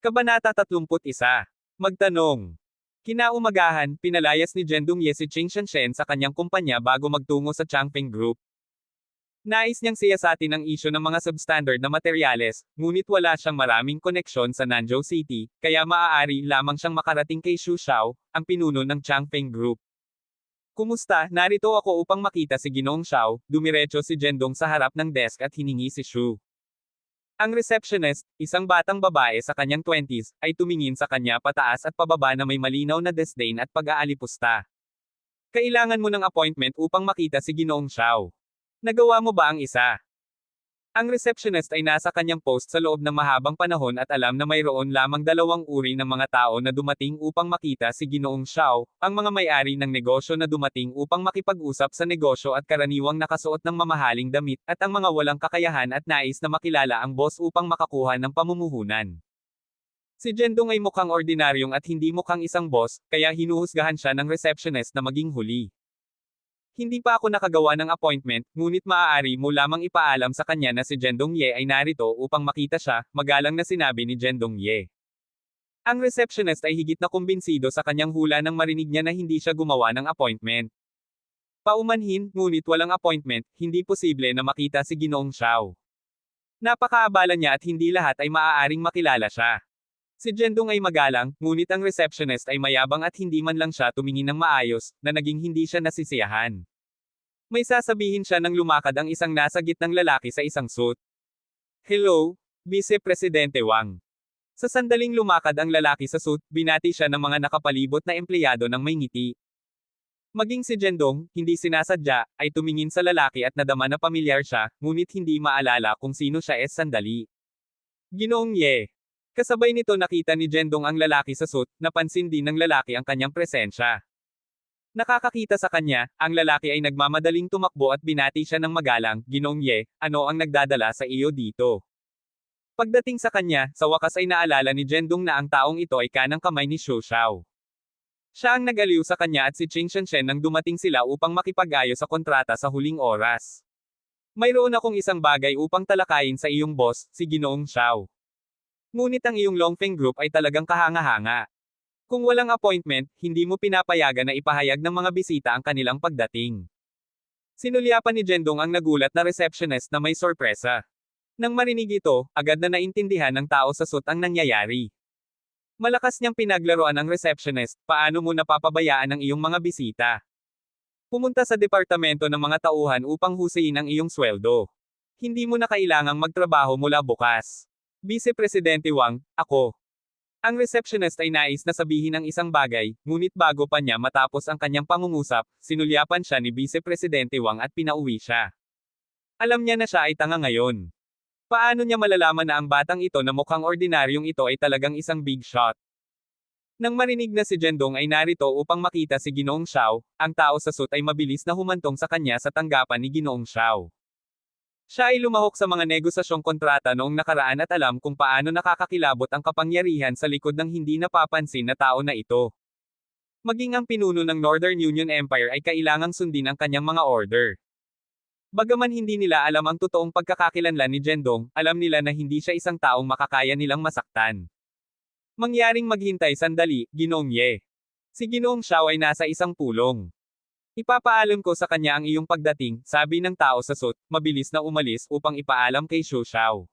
Kabanata 31. Magtanong. Kinaumagahan, pinalayas ni Zhendong Ye si Qing Shenshen sa kanyang kumpanya bago magtungo sa Changpeng Group. Nais niyang siyasatin ang isyu ng mga substandard na materyales, ngunit wala siyang maraming koneksyon sa Nanzhou City, kaya maaari lamang siyang makarating kay Xu Xiao, ang pinuno ng Changpeng Group. Kumusta, narito ako upang makita si Ginoong Xiao, dumiretso si Zhendong sa harap ng desk at hiningi si Xu. Ang receptionist, isang batang babae sa kanyang 20s, ay tumingin sa kanya pataas at pababa na may malinaw na disdain at pag-aalipusta. Kailangan mo ng appointment upang makita si Ginoong Xiao. Nagawa mo ba ang isa? Ang receptionist ay nasa kanyang post sa loob ng mahabang panahon at alam na mayroon lamang dalawang uri ng mga tao na dumating upang makita si Ginoong Xiao, ang mga may-ari ng negosyo na dumating upang makipag-usap sa negosyo at karaniwang nakasuot ng mamahaling damit, at ang mga walang kakayahan at nais na makilala ang boss upang makakuha ng pamumuhunan. Si Zhendong ay mukhang ordinaryong at hindi mukhang isang boss, kaya hinuhusgahan siya ng receptionist na maging huli. Hindi pa ako nakagawa ng appointment, ngunit maaari mo lamang ipaalam sa kanya na si Zhendong Ye ay narito upang makita siya, magalang na sinabi ni Zhendong Ye. Ang receptionist ay higit na kumbinsido sa kanyang hula nang marinig niya na hindi siya gumawa ng appointment. Paumanhin, ngunit walang appointment, hindi posible na makita si Ginoong Xiao. Napakaabala niya at hindi lahat ay maaaring makilala siya. Si Zhendong ay magalang, ngunit ang receptionist ay mayabang at hindi man lang siya tumingin ng maayos, na naging hindi siya nasisiyahan. May sasabihin siya nang lumakad ang isang nasa gitnang lalaki sa isang suit. Hello, Vice Presidente Wang. Sa sandaling lumakad ang lalaki sa suit, binati siya ng mga nakapalibot na empleyado ng may ngiti. Maging si Zhendong, hindi sinasadya, ay tumingin sa lalaki at nadama na pamilyar siya, ngunit hindi maalala kung sino siya sandali. Ginoong Ye. Kasabay nito nakita ni Zhendong ang lalaki sa suit, napansin din ng lalaki ang kanyang presensya. Nakakakita sa kanya, ang lalaki ay nagmamadaling tumakbo at binati siya ng magalang, Ginoong Ye, ano ang nagdadala sa iyo dito? Pagdating sa kanya, sa wakas ay naalala ni Zhendong na ang taong ito ay kanang kamay ni Xu Xiao. Siya ang nag-aliw sa kanya at si Qing Shenshen nang dumating sila upang makipag-ayos sa kontrata sa huling oras. Mayroon akong isang bagay upang talakayin sa iyong boss, si Ginoong Xiao. Ngunit ang iyong Longfeng Group ay talagang kahanga-hanga. Kung walang appointment, hindi mo pinapayagan na ipahayag ng mga bisita ang kanilang pagdating. Sinulyapan ni Zhendong ang nagulat na receptionist na may sorpresa. Nang marinig ito, agad na naintindihan ng tao sa suit ang nangyayari. Malakas niyang pinaglaruan ang receptionist, paano mo napapabayaan ang iyong mga bisita? Pumunta sa departamento ng mga tauhan upang husayin ang iyong sweldo. Hindi mo na kailangang magtrabaho mula bukas. Vice Presidente Wang, ako. Ang receptionist ay nais na sabihin ang isang bagay, ngunit bago pa niya matapos ang kanyang pangungusap, sinulyapan siya ni Vice Presidente Wang at pinauwi siya. Alam niya na siya ay tanga ngayon. Paano niya malalaman na ang batang ito na mukhang ordinaryong ito ay talagang isang big shot? Nang marinig na si Zhendong ay narito upang makita si Ginoong Xiao, ang tao sa suit ay mabilis na humantong sa kanya sa tanggapan ni Ginoong Xiao. Siya ay lumahok sa mga negosasyong kontrata noong nakaraan at alam kung paano nakakakilabot ang kapangyarihan sa likod ng hindi napapansin na tao na ito. Maging ang pinuno ng Northern Union Empire ay kailangang sundin ang kanyang mga order. Bagaman hindi nila alam ang totoong pagkakakilanlan ni Zhendong, alam nila na hindi siya isang taong makakaya nilang masaktan. Mangyaring maghintay sandali, Ginoong Ye. Si Ginoong Xiao ay nasa isang pulong. Ipapaalam ko sa kanya ang iyong pagdating, sabi ng tao sa suit, mabilis na umalis upang ipaalam kay Xu Xiao.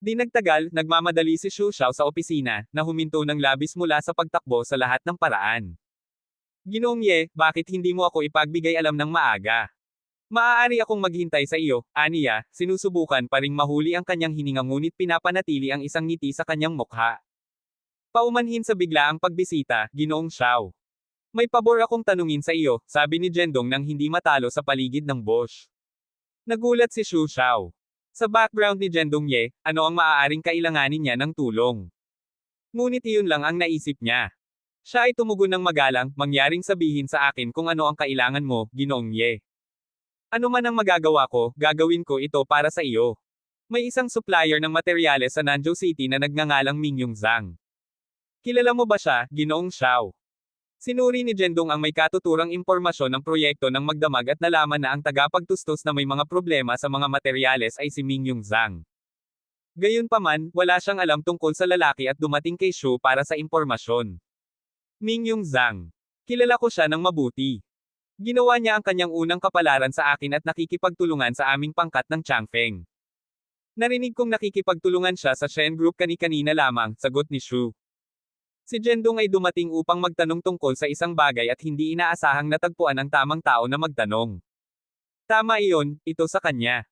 Di nagtagal, nagmamadali si Xu Xiao sa opisina, na huminto ng labis mula sa pagtakbo sa lahat ng paraan. Ginoong Ye, bakit hindi mo ako ipagbigay alam ng maaga? Maaari akong maghintay sa iyo, aniya, sinusubukan pa ring mahuli ang kanyang hininga ngunit pinapanatili ang isang ngiti sa kanyang mukha. Paumanhin sa biglaang pagbisita, Ginoong Xiao. May pabor akong tanungin sa iyo, sabi ni Zhendong nang hindi matalo sa paligid ng boss. Nagulat si Xu Xiao. Sa background ni Zhendong Ye, ano ang maaaring kailanganin niya ng tulong? Ngunit iyon lang ang naisip niya. Siya ay tumugon ng magalang, mangyaring sabihin sa akin kung ano ang kailangan mo, Ginoong Ye. Ano man ang magagawa ko, gagawin ko ito para sa iyo. May isang supplier ng materyales sa Nanzhou City na nagngangalang Mingyong Zhang. Kilala mo ba siya, Ginoong Xiao? Sinuri ni Zhendong ang may katuturang impormasyon ng proyekto ng magdamag at nalaman na ang tagapagtustos na may mga problema sa mga materyales ay si Mingyong Zhang. Gayunpaman, wala siyang alam tungkol sa lalaki at dumating kay Shu para sa impormasyon. Mingyong Zhang. Kilala ko siya ng mabuti. Ginawa niya ang kanyang unang kapalaran sa akin at nakikipagtulungan sa aming pangkat ng Changfeng. Narinig kong nakikipagtulungan siya sa Shen Group kani-kanina lamang, sagot ni Shu. Si Jendong ay dumating upang magtanong tungkol sa isang bagay at hindi inaasahang natagpuan ang tamang tao na magtanong. Tama iyon, ito sa kanya.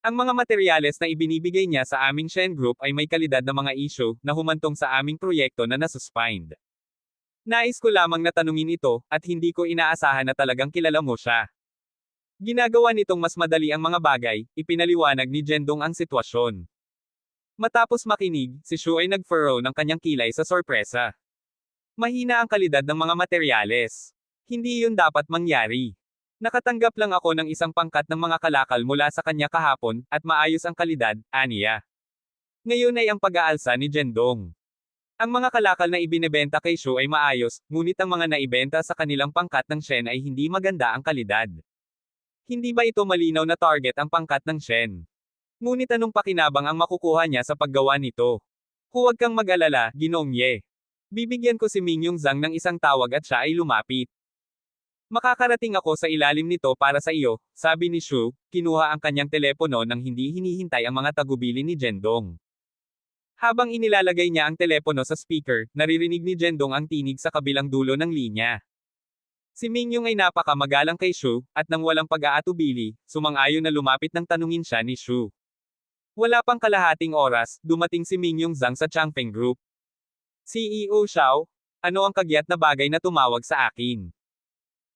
Ang mga materyales na ibinibigay niya sa aming Shen Group ay may kalidad na mga issue na humantong sa aming proyekto na nasuspend. Nais ko lamang na tanungin ito, at hindi ko inaasahan na talagang kilala mo siya. Ginagawa nitong mas madali ang mga bagay, ipinaliwanag ni Jendong ang sitwasyon. Matapos makinig, si Shu ay nag-furrow ng kanyang kilay sa sorpresa. Mahina ang kalidad ng mga materyales. Hindi yun dapat mangyari. Nakatanggap lang ako ng isang pangkat ng mga kalakal mula sa kanya kahapon, at maayos ang kalidad, aniya. Ngayon ay ang pag-aalsa ni Jendong. Ang mga kalakal na ibinebenta kay Shu ay maayos, ngunit ang mga naibenta sa kanilang pangkat ng Shen ay hindi maganda ang kalidad. Hindi ba ito malinaw na target ang pangkat ng Shen? Ngunit anong pakinabang ang makukuha niya sa paggawa nito? Huwag kang mag-alala, Ginoong Ye. Bibigyan ko si Mingyong Zhang ng isang tawag at siya ay lumapit. Makakarating ako sa ilalim nito para sa iyo, sabi ni Shu, kinuha ang kanyang telepono nang hindi hinihintay ang mga tagubili ni Jendong. Habang inilalagay niya ang telepono sa speaker, naririnig ni Jendong ang tinig sa kabilang dulo ng linya. Si Mingyong ay napakamagalang kay Shu, at nang walang pag-aatubili, sumang-ayon na lumapit ng tanungin siya ni Shu. Wala pang kalahating oras, dumating si Mingyong Zhang sa Changfeng Group. CEO Xiao, ano ang kagyat na bagay na tumawag sa akin?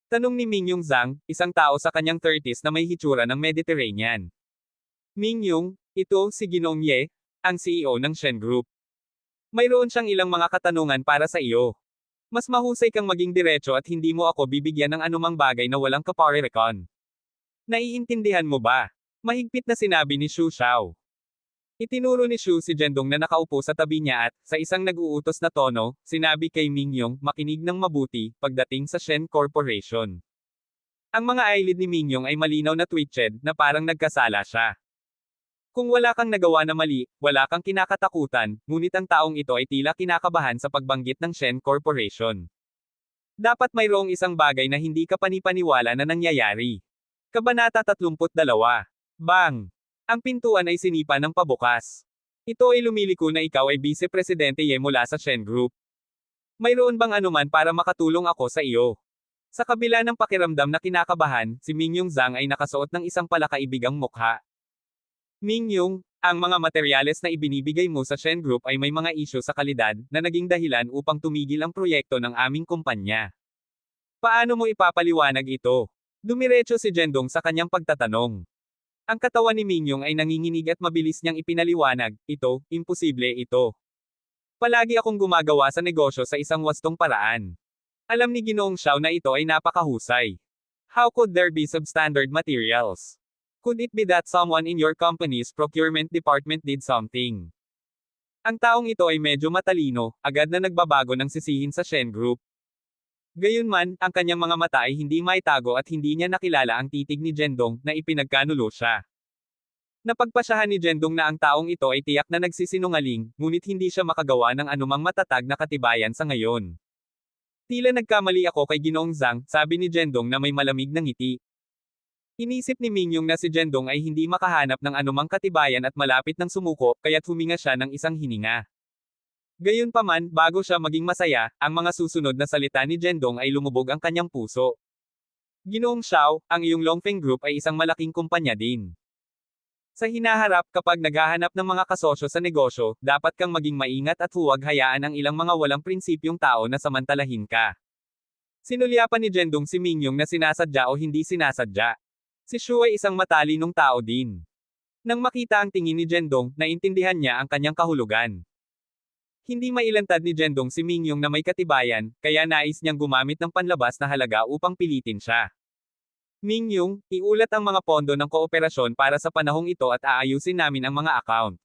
Tanong ni Mingyong Zhang, isang tao sa kanyang 30s na may hitsura ng Mediterranean. Mingyong, ito si Ginoong Ye, ang CEO ng Shen Group. Mayroon siyang ilang mga katanungan para sa iyo. Mas mahusay kang maging diretso at hindi mo ako bibigyan ng anumang bagay na walang kaparerekon. Naiintindihan mo ba? Mahigpit na sinabi ni Shu Xiao. Itinuro ni Shu si Jendong na nakaupo sa tabi niya at, sa isang nag-uutos na tono, sinabi kay Mingyong, makinig ng mabuti, pagdating sa Shen Corporation. Ang mga eyelid ni Mingyong ay malinaw na twitched, na parang nagkasala siya. Kung wala kang nagawa na mali, wala kang kinakatakutan, ngunit ang taong ito ay tila kinakabahan sa pagbanggit ng Shen Corporation. Dapat mayroong isang bagay na hindi ka panipaniwala na nangyayari. Kabanata 32. Bang! Ang pintuan ay sinipa ng pabukas. Ito ay lumiliko na ikaw ay Vice-Presidente Ye mula sa Shen Group. Mayroon bang anuman para makatulong ako sa iyo? Sa kabila ng pakiramdam na kinakabahan, si Mingyong Zhang ay nakasuot ng isang palakaibigang mukha. Mingyong, ang mga materyales na ibinibigay mo sa Shen Group ay may mga isyu sa kalidad, na naging dahilan upang tumigil ang proyekto ng aming kumpanya. Paano mo ipapaliwanag ito? Dumiretso si Jendong sa kanyang pagtatanong. Ang katawan ni Mingyong ay nanginginig at mabilis niyang ipinaliwanag, ito, imposible ito. Palagi akong gumagawa sa negosyo sa isang wastong paraan. Alam ni Ginoong Xiao na ito ay napakahusay. How could there be substandard materials? Could it be that someone in your company's procurement department did something? Ang taong ito ay medyo matalino, agad na nagbabago ng sisihin sa Shen Group. Gayunman, ang kanyang mga mata ay hindi maitago at hindi niya nakilala ang titig ni Jendong, na ipinagkanulo siya. Napagpasyahan ni Jendong na ang taong ito ay tiyak na nagsisinungaling, ngunit hindi siya makagawa ng anumang matatag na katibayan sa ngayon. Tila nagkamali ako kay Ginoong Zhang, sabi ni Jendong na may malamig na ngiti. Inisip ni Mingyong na si Jendong ay hindi makahanap ng anumang katibayan at malapit ng sumuko, kaya't huminga siya ng isang hininga. Gayunpaman, bago siya maging masaya, ang mga susunod na salita ni Jendong ay lumubog ang kanyang puso. Ginoong Xiao, ang iyong Longfeng Group ay isang malaking kumpanya din. Sa hinaharap, kapag naghahanap ng mga kasosyo sa negosyo, dapat kang maging maingat at huwag hayaan ang ilang mga walang prinsipyong tao na samantalahin ka. Sinulyapan ni Jendong si Mingyong na sinasadya o hindi sinasadya. Si Shu ay isang matalinong tao din. Nang makita ang tingin ni Jendong, naintindihan niya ang kanyang kahulugan. Hindi mailantad ni Jendong si Mingyong na may katibayan, kaya nais niyang gumamit ng panlabas na halaga upang pilitin siya. Mingyong, iulat ang mga pondo ng kooperasyon para sa panahong ito at aayusin namin ang mga account.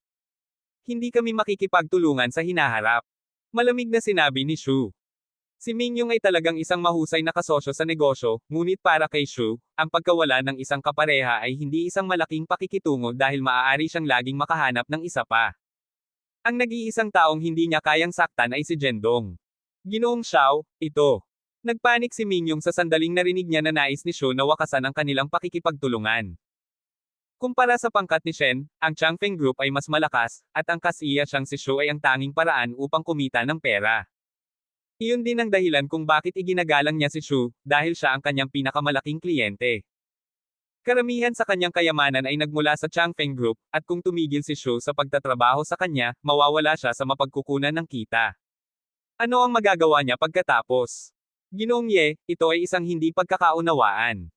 Hindi kami makikipagtulungan sa hinaharap. Malamig na sinabi ni Shu. Si Mingyong ay talagang isang mahusay na kasosyo sa negosyo, ngunit para kay Shu, ang pagkawala ng isang kapareha ay hindi isang malaking pakikitungo dahil maaari siyang laging makahanap ng isa pa. Ang nag-iisang taong hindi niya kayang saktan ay si Jendong. Ginoong Xiao, ito. Nagpanik si Mingyong sa sandaling narinig niya na nais ni Shu na wakasan ang kanilang pakikipagtulungan. Kumpara sa pangkat ni Shen, ang Changfeng Group ay mas malakas, at ang kasiya siyang si Shu ay ang tanging paraan upang kumita ng pera. Iyon din ang dahilan kung bakit iginagalang niya si Shu, dahil siya ang kanyang pinakamalaking kliyente. Karamihan sa kanyang kayamanan ay nagmula sa Changfeng Group, at kung tumigil si Shu sa pagtatrabaho sa kanya, mawawala siya sa mapagkukunan ng kita. Ano ang magagawa niya pagkatapos? Ginoong Ye, ito ay isang hindi pagkakaunawaan.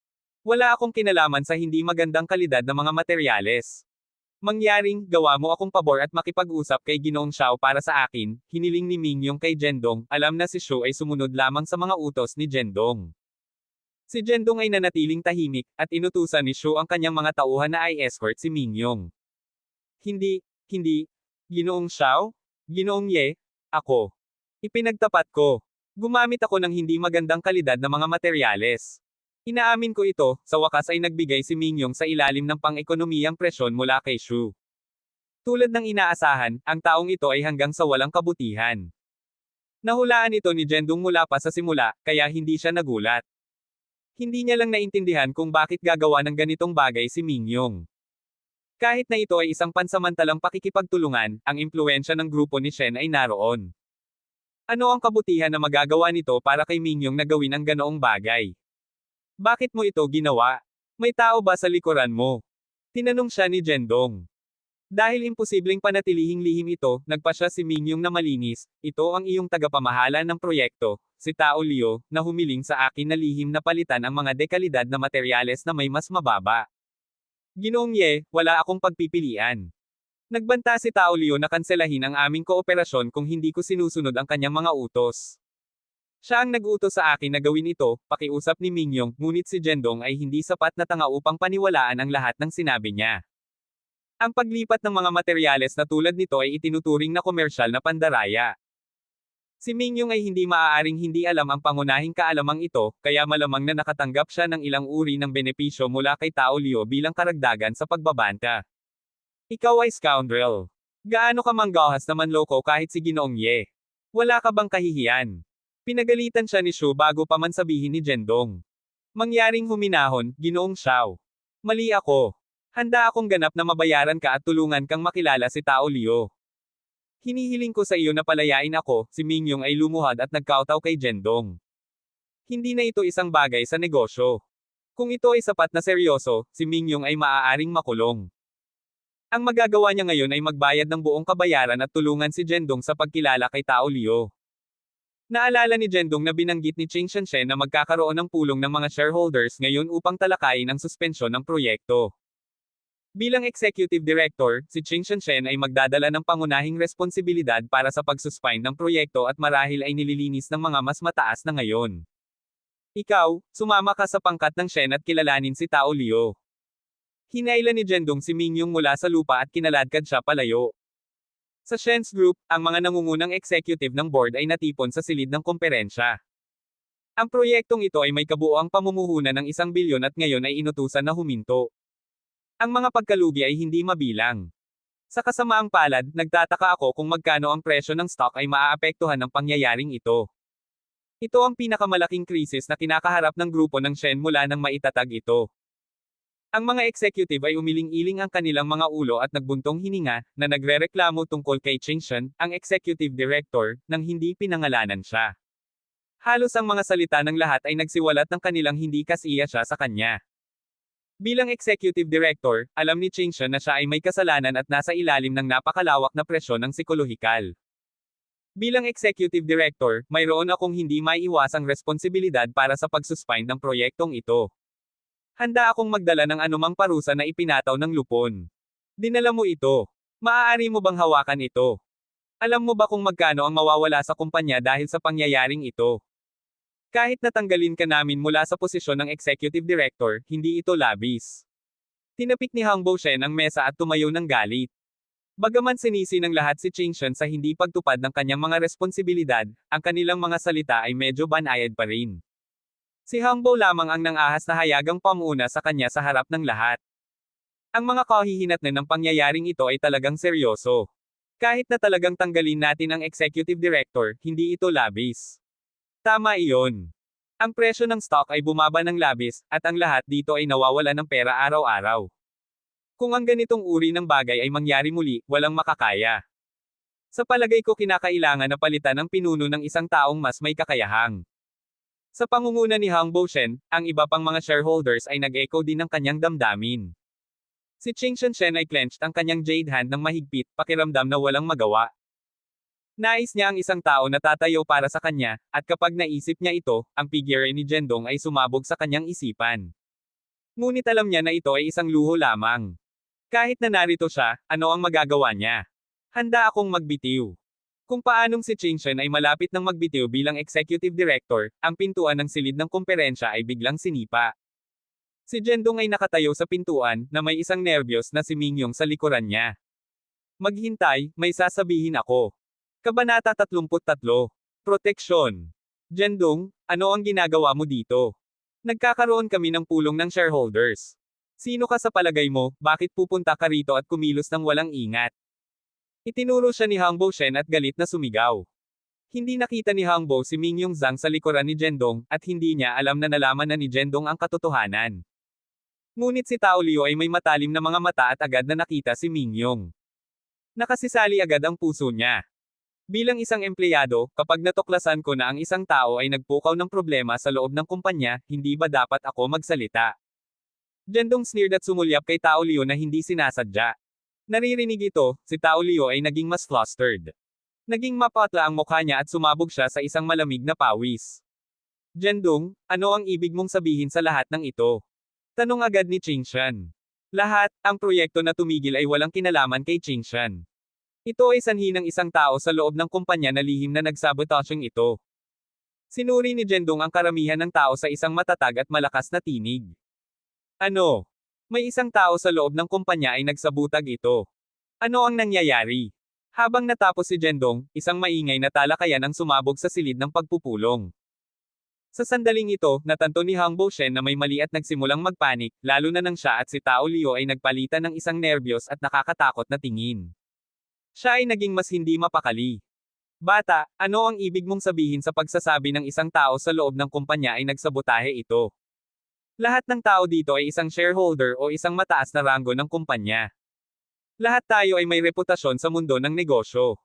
Wala akong kinalaman sa hindi magandang kalidad ng mga materyales. Mangyaring, gawa mo akong pabor at makipag-usap kay Ginoong Xiao para sa akin, hiniling ni Mingyong kay Jendong, alam na si Shu ay sumunod lamang sa mga utos ni Jendong. Si Jendong ay nanatiling tahimik, at inutusan ni Shu ang kanyang mga tauhan na i-escort si Mingyong. Hindi, Ginoong Xiao? Ginoong Ye? Ako. Ipinagtapat ko. Gumamit ako ng hindi magandang kalidad na mga materyales. Inaamin ko ito, sa wakas ay nagbigay si Mingyong sa ilalim ng pang-ekonomiyang presyon mula kay Shu. Tulad ng inaasahan, ang taong ito ay hanggang sa walang kabutihan. Nahulaan ito ni Jendong mula pa sa simula, kaya hindi siya nagulat. Hindi niya lang naintindihan kung bakit gagawa ng ganitong bagay si Mingyong. Kahit na ito ay isang pansamantalang pakikipagtulungan, ang impluwensya ng grupo ni Shen ay naroon. Ano ang kabutihan na magagawa nito para kay Mingyong na gawin ang ganoong bagay? Bakit mo ito ginawa? May tao ba sa likuran mo? Tinanong siya ni Jendong. Dahil imposibleng panatilihing lihim ito, nagpasya si Mingyong na malinis, ito ang iyong tagapamahala ng proyekto, si Tao Liu, na humiling sa akin na lihim na palitan ang mga dekalidad na materyales na may mas mababa. Ginoong Ye, wala akong pagpipilian. Nagbanta si Tao Liu na kanselahin ang aming kooperasyon kung hindi ko sinusunod ang kanyang mga utos. Siya ang nag-utos sa akin na gawin ito, pakiusap ni Mingyong, ngunit si Jendong ay hindi sapat na tanga upang paniwalaan ang lahat ng sinabi niya. Ang paglipat ng mga materyales na tulad nito ay itinuturing na komersyal na pandaraya. Si Mingyong ay hindi maaaring hindi alam ang pangunahing kaalamang ito, kaya malamang na nakatanggap siya ng ilang uri ng benepisyo mula kay Tao Liu bilang karagdagan sa pagbabanta. Ikaw ay scoundrel. Gaano ka manggahas na manloko kahit si Ginoong Ye? Wala ka bang kahihiyan? Pinagalitan siya ni Shu bago pa man sabihin ni Jendong. Mangyaring huminahon, Ginoong Xiao. Mali ako. Handa akong ganap na mabayaran ka at tulungan kang makilala si Tao Liu. Hinihiling ko sa iyo na palayain ako, si Mingyong ay lumuhad at nagkautaw kay Jendong. Hindi na ito isang bagay sa negosyo. Kung ito ay sapat na seryoso, si Mingyong ay maaaring makulong. Ang magagawa niya ngayon ay magbayad ng buong kabayaran at tulungan si Jendong sa pagkilala kay Tao Liu. Naalala ni Jendong na binanggit ni Ching Shanshen na magkakaroon ng pulong ng mga shareholders ngayon upang talakayin ang suspensyon ng proyekto. Bilang executive director, si Ching Shanshen ay magdadala ng pangunahing responsibilidad para sa pagsuspend ng proyekto at marahil ay nililinis ng mga mas mataas na ngayon. Ikaw, sumama ka sa pangkat ng Shen at kilalanin si Tao Liu. Hinailan ni Jendong si Mingyong mula sa lupa at kinaladkad siya palayo. Sa Shen's Group, ang mga nangungunang executive ng board ay natipon sa silid ng komperensya. Ang proyektong ito ay may kabuoang pamumuhunan ng 1 bilyon at ngayon ay inutusan na huminto. Ang mga pagkalugi ay hindi mabilang. Sa kasamaang palad, nagtataka ako kung magkano ang presyo ng stock ay maaapektuhan ng pangyayaring ito. Ito ang pinakamalaking krisis na kinakaharap ng grupo ng Shen mula nang maitatag ito. Ang mga executive ay umiling-iling ang kanilang mga ulo at nagbuntong hininga, na nagrereklamo tungkol kay Ching Shen, ang executive director, nang hindi pinangalanan siya. Halos ang mga salita ng lahat ay nagsiwalat ng kanilang hindi kasiya siya sa kanya. Bilang executive director, alam ni Ching Shen na siya ay may kasalanan at nasa ilalim ng napakalawak na presyon ng psikolohikal. Bilang executive director, mayroon akong hindi maiiwasang responsibilidad para sa pagsuspend ng proyektong ito. Handa akong magdala ng anumang parusa na ipinataw ng lupon. Dinala mo ito. Maaari mo bang hawakan ito? Alam mo ba kung magkano ang mawawala sa kumpanya dahil sa pangyayaring ito? Kahit natanggalin ka namin mula sa posisyon ng executive director, hindi ito labis. Tinapik ni Hang Boushen ang mesa at tumayo ng galit. Bagaman sinisi ng lahat si Ching Shen sa hindi pagtupad ng kanyang mga responsibilidad, ang kanilang mga salita ay medyo banayad pa rin. Si Hang Bo lamang ang nang-ahas na hayagang pamuna sa kanya sa harap ng lahat. Ang mga kahihinatnan ng pangyayaring ito ay talagang seryoso. Kahit na talagang tanggalin natin ang executive director, hindi ito labis. Tama iyon. Ang presyo ng stock ay bumaba ng labis, at ang lahat dito ay nawawala ng pera araw-araw. Kung ang ganitong uri ng bagay ay mangyari muli, walang makakaya. Sa palagay ko kinakailangan na palitan ang pinuno ng isang taong mas may kakayahang. Sa pangunguna ni Hang Bo-shen, ang iba pang mga shareholders ay nag-echo din ng kanyang damdamin. Si Ching Shen ay clenched ang kanyang jade hand ng mahigpit, pakiramdam na walang magawa. Nais niya ang isang tao na tatayo para sa kanya, at kapag naisip niya ito, ang figure ni Jendong ay sumabog sa kanyang isipan. Ngunit alam niya na ito ay isang luho lamang. Kahit na narito siya, ano ang magagawa niya? Handa akong magbitiw. Kung paanong si Ching Shen ay malapit ng magbitiw bilang executive director, ang pintuan ng silid ng komperensya ay biglang sinipa. Si Jendong ay nakatayo sa pintuan, na may isang nerbiyos na si Mingyong sa likuran niya. Maghintay, may sasabihin ako. Kabanata 33. Proteksyon. Jendong, ano ang ginagawa mo dito? Nagkakaroon kami ng pulong ng shareholders. Sino ka sa palagay mo, bakit pupunta ka rito at kumilos ng walang ingat? Itinuro siya ni Hang Bo-shen at galit na sumigaw. Hindi nakita ni Hang Bo si Mingyong Zhang sa likuran ni Jendong, at hindi niya alam na nalaman na ni Jendong ang katotohanan. Ngunit si Tao Liu ay may matalim na mga mata at agad na nakita si Mingyong. Nakasisali agad ang puso niya. Bilang isang empleyado, kapag natuklasan ko na ang isang tao ay nagpukaw ng problema sa loob ng kumpanya, hindi ba dapat ako magsalita? Jendong sneered at sumulyap kay Tao Liu na hindi sinasadya. Naririnig ito, si Tao Liu ay naging mas flustered. Naging mapatla ang mukha niya at sumabog siya sa isang malamig na pawis. Jendong, ano ang ibig mong sabihin sa lahat ng ito? Tanong agad ni Ching Shen. Lahat, ang proyekto na tumigil ay walang kinalaman kay Ching Shen. Ito ay sanhi ng isang tao sa loob ng kumpanya na lihim na nagsabotashing ito. Sinuri ni Jendong ang karamihan ng tao sa isang matatag at malakas na tinig. Ano? May isang tao sa loob ng kumpanya ay nagsabutag ito. Ano ang nangyayari? Habang natapos si Jendong, isang maingay na talakayan ang sumabog sa silid ng pagpupulong. Sa sandaling ito, natanto ni Hang Bo-shen na may mali at nagsimulang magpanik, lalo na nang siya at si Tao Liu ay nagpalitan ng isang nerbiyos at nakakatakot na tingin. Siya ay naging mas hindi mapakali. Bata, ano ang ibig mong sabihin sa pagsasabi ng isang tao sa loob ng kumpanya ay nagsabotahe ito? Lahat ng tao dito ay isang shareholder o isang mataas na ranggo ng kumpanya. Lahat tayo ay may reputasyon sa mundo ng negosyo.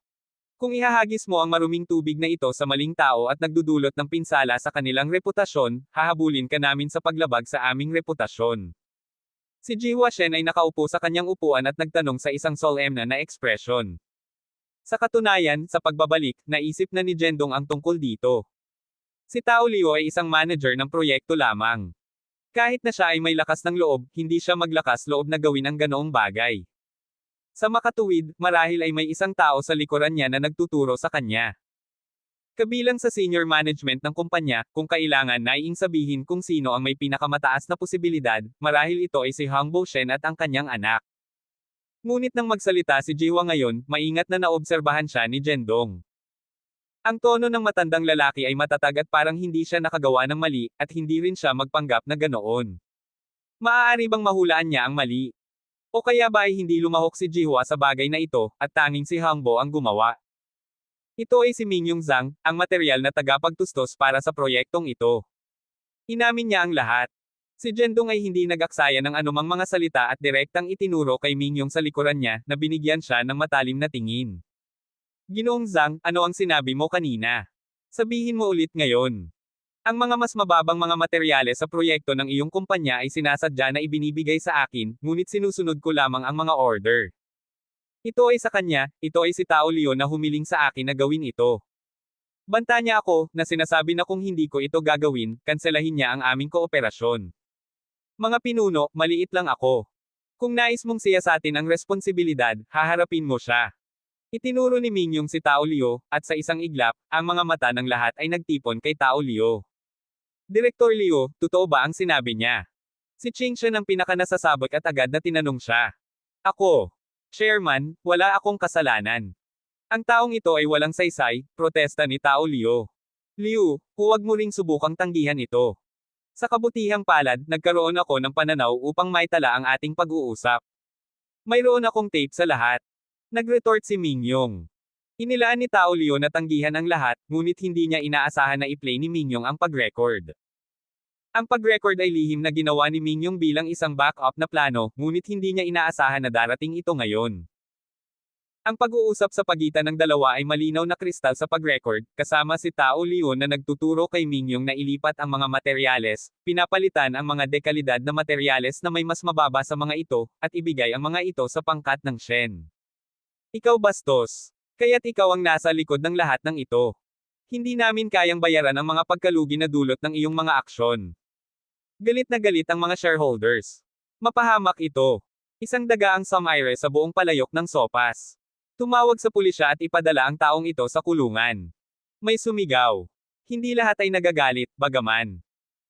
Kung ihahagis mo ang maruming tubig na ito sa maling tao at nagdudulot ng pinsala sa kanilang reputasyon, hahabulin ka namin sa paglabag sa aming reputasyon. Si Ji Huashen ay nakaupo sa kanyang upuan at nagtanong sa isang solemn na ekspresyon. Sa katunayan, sa pagbabalik, naisip na ni Jendong ang tungkol dito. Si Tao Liu ay isang manager ng proyekto lamang. Kahit na siya ay may lakas ng loob, hindi siya maglakas loob na gawin ang ganoong bagay. Sa makatuwid, marahil ay may isang tao sa likuran niya na nagtuturo sa kanya. Kabilang sa senior management ng kumpanya, kung kailangan naiing sabihin kung sino ang may pinakamataas na posibilidad, marahil ito ay si Hang Bo-shen at ang kanyang anak. Ngunit nang magsalita si Jiwa ngayon, maingat na naobserbahan siya ni Jendong. Ang tono ng matandang lalaki ay matatag at parang hindi siya nakagawa ng mali, at hindi rin siya magpanggap na ganoon. Maaari bang mahulaan niya ang mali? O kaya ba ay hindi lumahok si Jihwa sa bagay na ito, at tanging si Hang Bo ang gumawa? Ito ay si Mingyong Zhang, ang material na tagapagtustos para sa proyektong ito. Inamin niya ang lahat. Si Jendong ay hindi nag-aksaya ng anumang mga salita at direktang itinuro kay Mingyong sa likuran niya, na binigyan siya ng matalim na tingin. Ginoong Zhang, ano ang sinabi mo kanina? Sabihin mo ulit ngayon. Ang mga mas mababang mga materyales sa proyekto ng iyong kumpanya ay sinasadya na ibinibigay sa akin, ngunit sinusunod ko lamang ang mga order. Ito ay sa kanya, ito ay si Tao Liu na humiling sa akin na gawin ito. Banta niya ako, na sinasabi na kung hindi ko ito gagawin, kanselahin niya ang aming kooperasyon. Mga pinuno, maliit lang ako. Kung nais mong siyasatin ang responsibilidad, haharapin mo siya. Itinuro ni Mingyong si Tao Liu, at sa isang iglap, ang mga mata ng lahat ay nagtipon kay Tao Liu. Direktor Liu, totoo ba ang sinabi niya? Si Ching Shen ang pinakanasasabak at agad na tinanong siya. Ako. Chairman, wala akong kasalanan. Ang taong ito ay walang saysay, protesta ni Tao Liu. Liu, huwag mo ring subukang tanggihan ito. Sa kabutihang palad, nagkaroon ako ng pananaw upang maitala ang ating pag-uusap. Mayroon akong tape sa lahat. Nag-retort si Mingyong. Inilaan ni Tao Liu na tanggihan ang lahat, ngunit hindi niya inaasahan na i-play ni Mingyong ang pag-record. Ang pag-record ay lihim na ginawa ni Mingyong bilang isang backup na plano, ngunit hindi niya inaasahan na darating ito ngayon. Ang pag-uusap sa pagitan ng dalawa ay malinaw na kristal sa pag-record, kasama si Tao Liu na nagtuturo kay Mingyong na ilipat ang mga materyales, pinapalitan ang mga dekalidad na materyales na may mas mababa sa mga ito, at ibigay ang mga ito sa pangkat ng Shen. Ikaw bastos. Kaya't ikaw ang nasa likod ng lahat ng ito. Hindi namin kayang bayaran ang mga pagkalugi na dulot ng iyong mga aksyon. Galit na galit ang mga shareholders. Mapahamak ito. Isang dagaang samaire sa buong palayok ng sopas. Tumawag sa pulisya at ipadala ang taong ito sa kulungan. May sumigaw. Hindi lahat ay nagagalit, bagaman.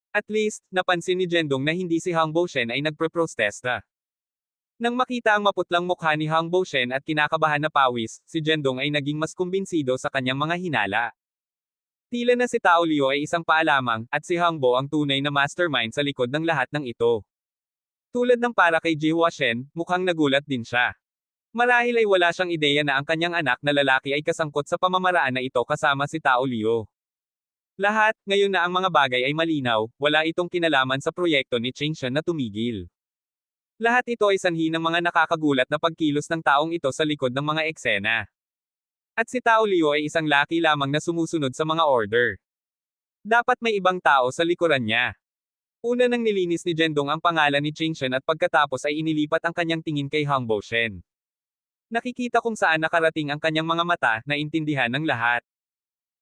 At least, napansin ni Jendong na hindi si Hang Boushen ay nagpreprotesta. Nang makita ang maputlang mukha ni Hang Boushen at kinakabahan na pawis, si Jendong ay naging mas kumbinsido sa kanyang mga hinala. Tila na si Tao Liu ay isang paalamang, at si Hang Bo ang tunay na mastermind sa likod ng lahat ng ito. Tulad ng para kay Ji Huashen, mukhang nagulat din siya. Marahil ay wala siyang ideya na ang kanyang anak na lalaki ay kasangkot sa pamamaraan na ito kasama si Tao Liu. Lahat, ngayon na ang mga bagay ay malinaw, wala itong kinalaman sa proyekto ni Cheng Shen na tumigil. Lahat ito ay sanhi ng mga nakakagulat na pagkilos ng taong ito sa likod ng mga eksena. At si Tao Liu ay isang laki lamang na sumusunod sa mga order. Dapat may ibang tao sa likuran niya. Una nang nilinis ni Jendong ang pangalan ni Cheng Shen at pagkatapos ay inilipat ang kanyang tingin kay Hang Boushen. Nakikita kung saan nakarating ang kanyang mga mata, naintindihan ng lahat.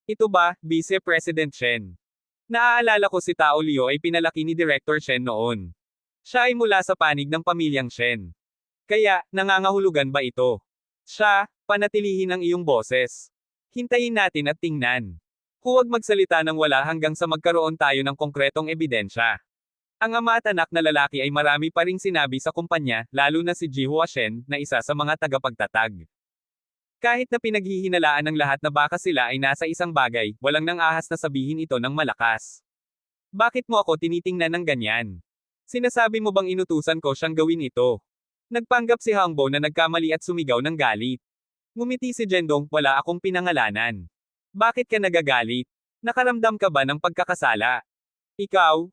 Ito ba, Vice President Shen? Naaalala ko si Tao Liu ay pinalaki ni Director Shen noon. Siya ay mula sa panig ng pamilyang Shen. Kaya, nangangahulugan ba ito? Siya, panatilihin ang iyong boses. Hintayin natin at tingnan. Huwag magsalita ng wala hanggang sa magkaroon tayo ng konkretong ebidensya. Ang ama at anak na lalaki ay marami pa ring sinabi sa kumpanya, lalo na si Ji Huashen, na isa sa mga tagapagtatag. Kahit na pinaghihinalaan ng lahat na baka sila ay nasa isang bagay, walang nang ahas na sabihin ito ng malakas. Bakit mo ako tinitingnan ng ganyan? Sinasabi mo bang inutusan ko siyang gawin ito? Nagpanggap si Hang Bo na nagkamali at sumigaw ng galit. Ngumiti si Jendong, wala akong pinangalanan. Bakit ka nagagalit? Nakaramdam ka ba ng pagkakasala? Ikaw?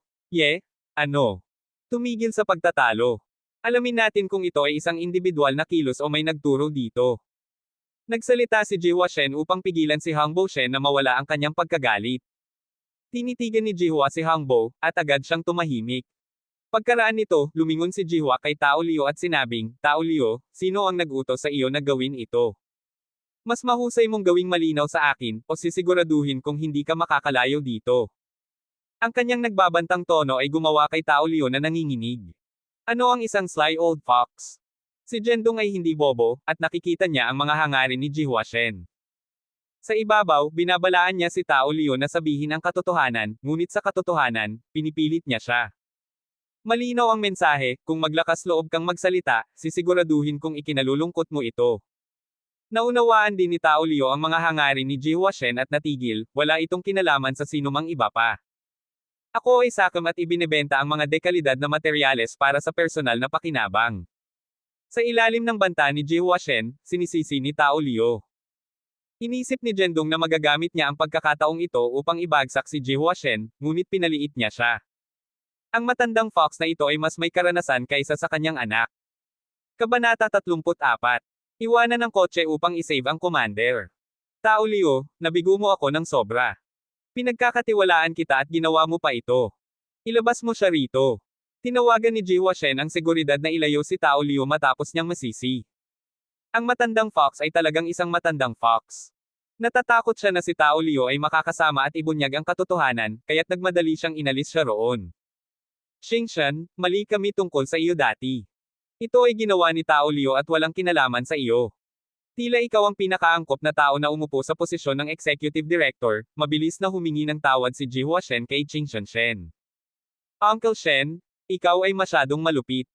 Ano? Tumigil sa pagtatalo. Alamin natin kung ito ay isang individual na kilos o may nagturo dito. Nagsalita si Ji Huashen upang pigilan si Hang Boushen na mawala ang kanyang pagkagalit. Tinitigan ni Ji Hua si Hang Bo, at agad siyang tumahimik. Pagkaraan nito, lumingon si Ji Hua kay Tao Liu at sinabing, Tao Liu, sino ang nag-utos sa iyo na gawin ito? Mas mahusay mong gawing malinaw sa akin, o sisiguraduhin kung hindi ka makakalayo dito. Ang kanyang nagbabantang tono ay gumawa kay Tao Liu na nanginginig. Ano ang isang sly old fox? Si Jendong ay hindi bobo, at nakikita niya ang mga hangarin ni Ji Huashen. Sa ibabaw, binabalaan niya si Tao Liu na sabihin ang katotohanan, ngunit sa katotohanan, pinipilit niya siya. Malinaw ang mensahe, kung maglakas loob kang magsalita, sisiguraduhin kung ikinalulungkot mo ito. Naunawaan din ni Tao Liu ang mga hangarin ni Ji Huashen at natigil, wala itong kinalaman sa sinumang iba pa. Ako ay sakam at ibinebenta ang mga dekalidad na materyales para sa personal na pakinabang. Sa ilalim ng banta ni Ji Huashen, sinisisi ni Tao Liu. Inisip ni Jendong na magagamit niya ang pagkakataong ito upang ibagsak si Ji Huashen, ngunit pinaliit niya siya. Ang matandang fox na ito ay mas may karanasan kaysa sa kanyang anak. Kabanata 34. Iwanan ng kotse upang isave ang commander. Tao Liu, nabigo mo ako ng sobra. Pinagkakatiwalaan kita at ginawa mo pa ito. Ilabas mo siya rito. Tinawagan ni Ji Huashen ang seguridad na ilayo si Tao Liu matapos niyang masisi. Ang matandang fox ay talagang isang matandang fox. Natatakot siya na si Tao Liu ay makakasama at ibunyag ang katotohanan, kaya't nagmadali siyang inalis siya roon. Cheng Shen, mali kami tungkol sa iyo dati. Ito ay ginawa ni Tao Liu at walang kinalaman sa iyo. Tila ikaw ang pinakaangkop na tao na umupo sa posisyon ng executive director, mabilis na humingi ng tawad si Ji Huashen kay Cheng Shen. Uncle Shen, ikaw ay masyadong malupit.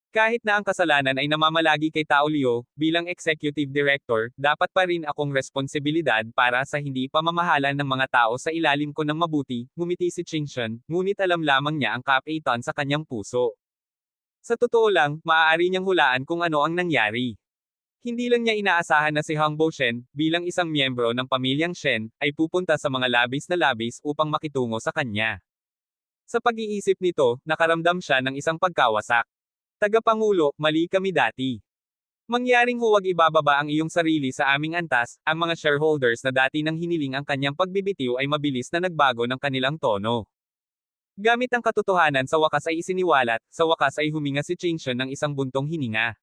Kahit na ang kasalanan ay namamalagi kay Tao Liu, bilang executive director, dapat pa rin akong responsibilidad para sa hindi pamamahalan ng mga tao sa ilalim ko ng mabuti, ngumiti si Cheng Shen, ngunit alam lamang niya ang kapitan sa kanyang puso. Sa totoo lang, maaari niyang hulaan kung ano ang nangyari. Hindi lang niya inaasahan na si Hangbo Shen, bilang isang miyembro ng pamilyang Shen, ay pupunta sa mga labis na labis upang makitungo sa kanya. Sa pag-iisip nito, nakaramdam siya ng isang pagkawasak. Tagapangulo, mali kami dati. Mangyaring huwag ibababa ang iyong sarili sa aming antas, ang mga shareholders na dati nang hiniling ang kanyang pagbibitiw ay mabilis na nagbago ng kanilang tono. Gamit ang katotohanan sa wakas ay isiniwalat, sa wakas ay huminga si Ching-shun ng isang buntong hininga.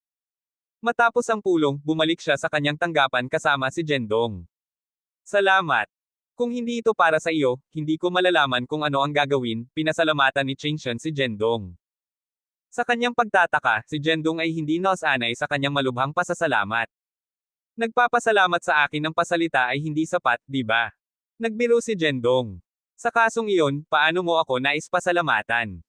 Matapos ang pulong, bumalik siya sa kanyang tanggapan kasama si Jendong. Salamat. Kung hindi ito para sa iyo, hindi ko malalaman kung ano ang gagawin, pinasalamatan ni Ching-shun si Jendong. Sa kanyang pagtataka, si Jendong ay hindi nasanay sa kanyang malubhang pasasalamat. Nagpapasalamat sa akin ng pasalita ay hindi sapat, di ba? Nagbiro si Jendong. Sa kasong iyon, paano mo ako naispasalamatan?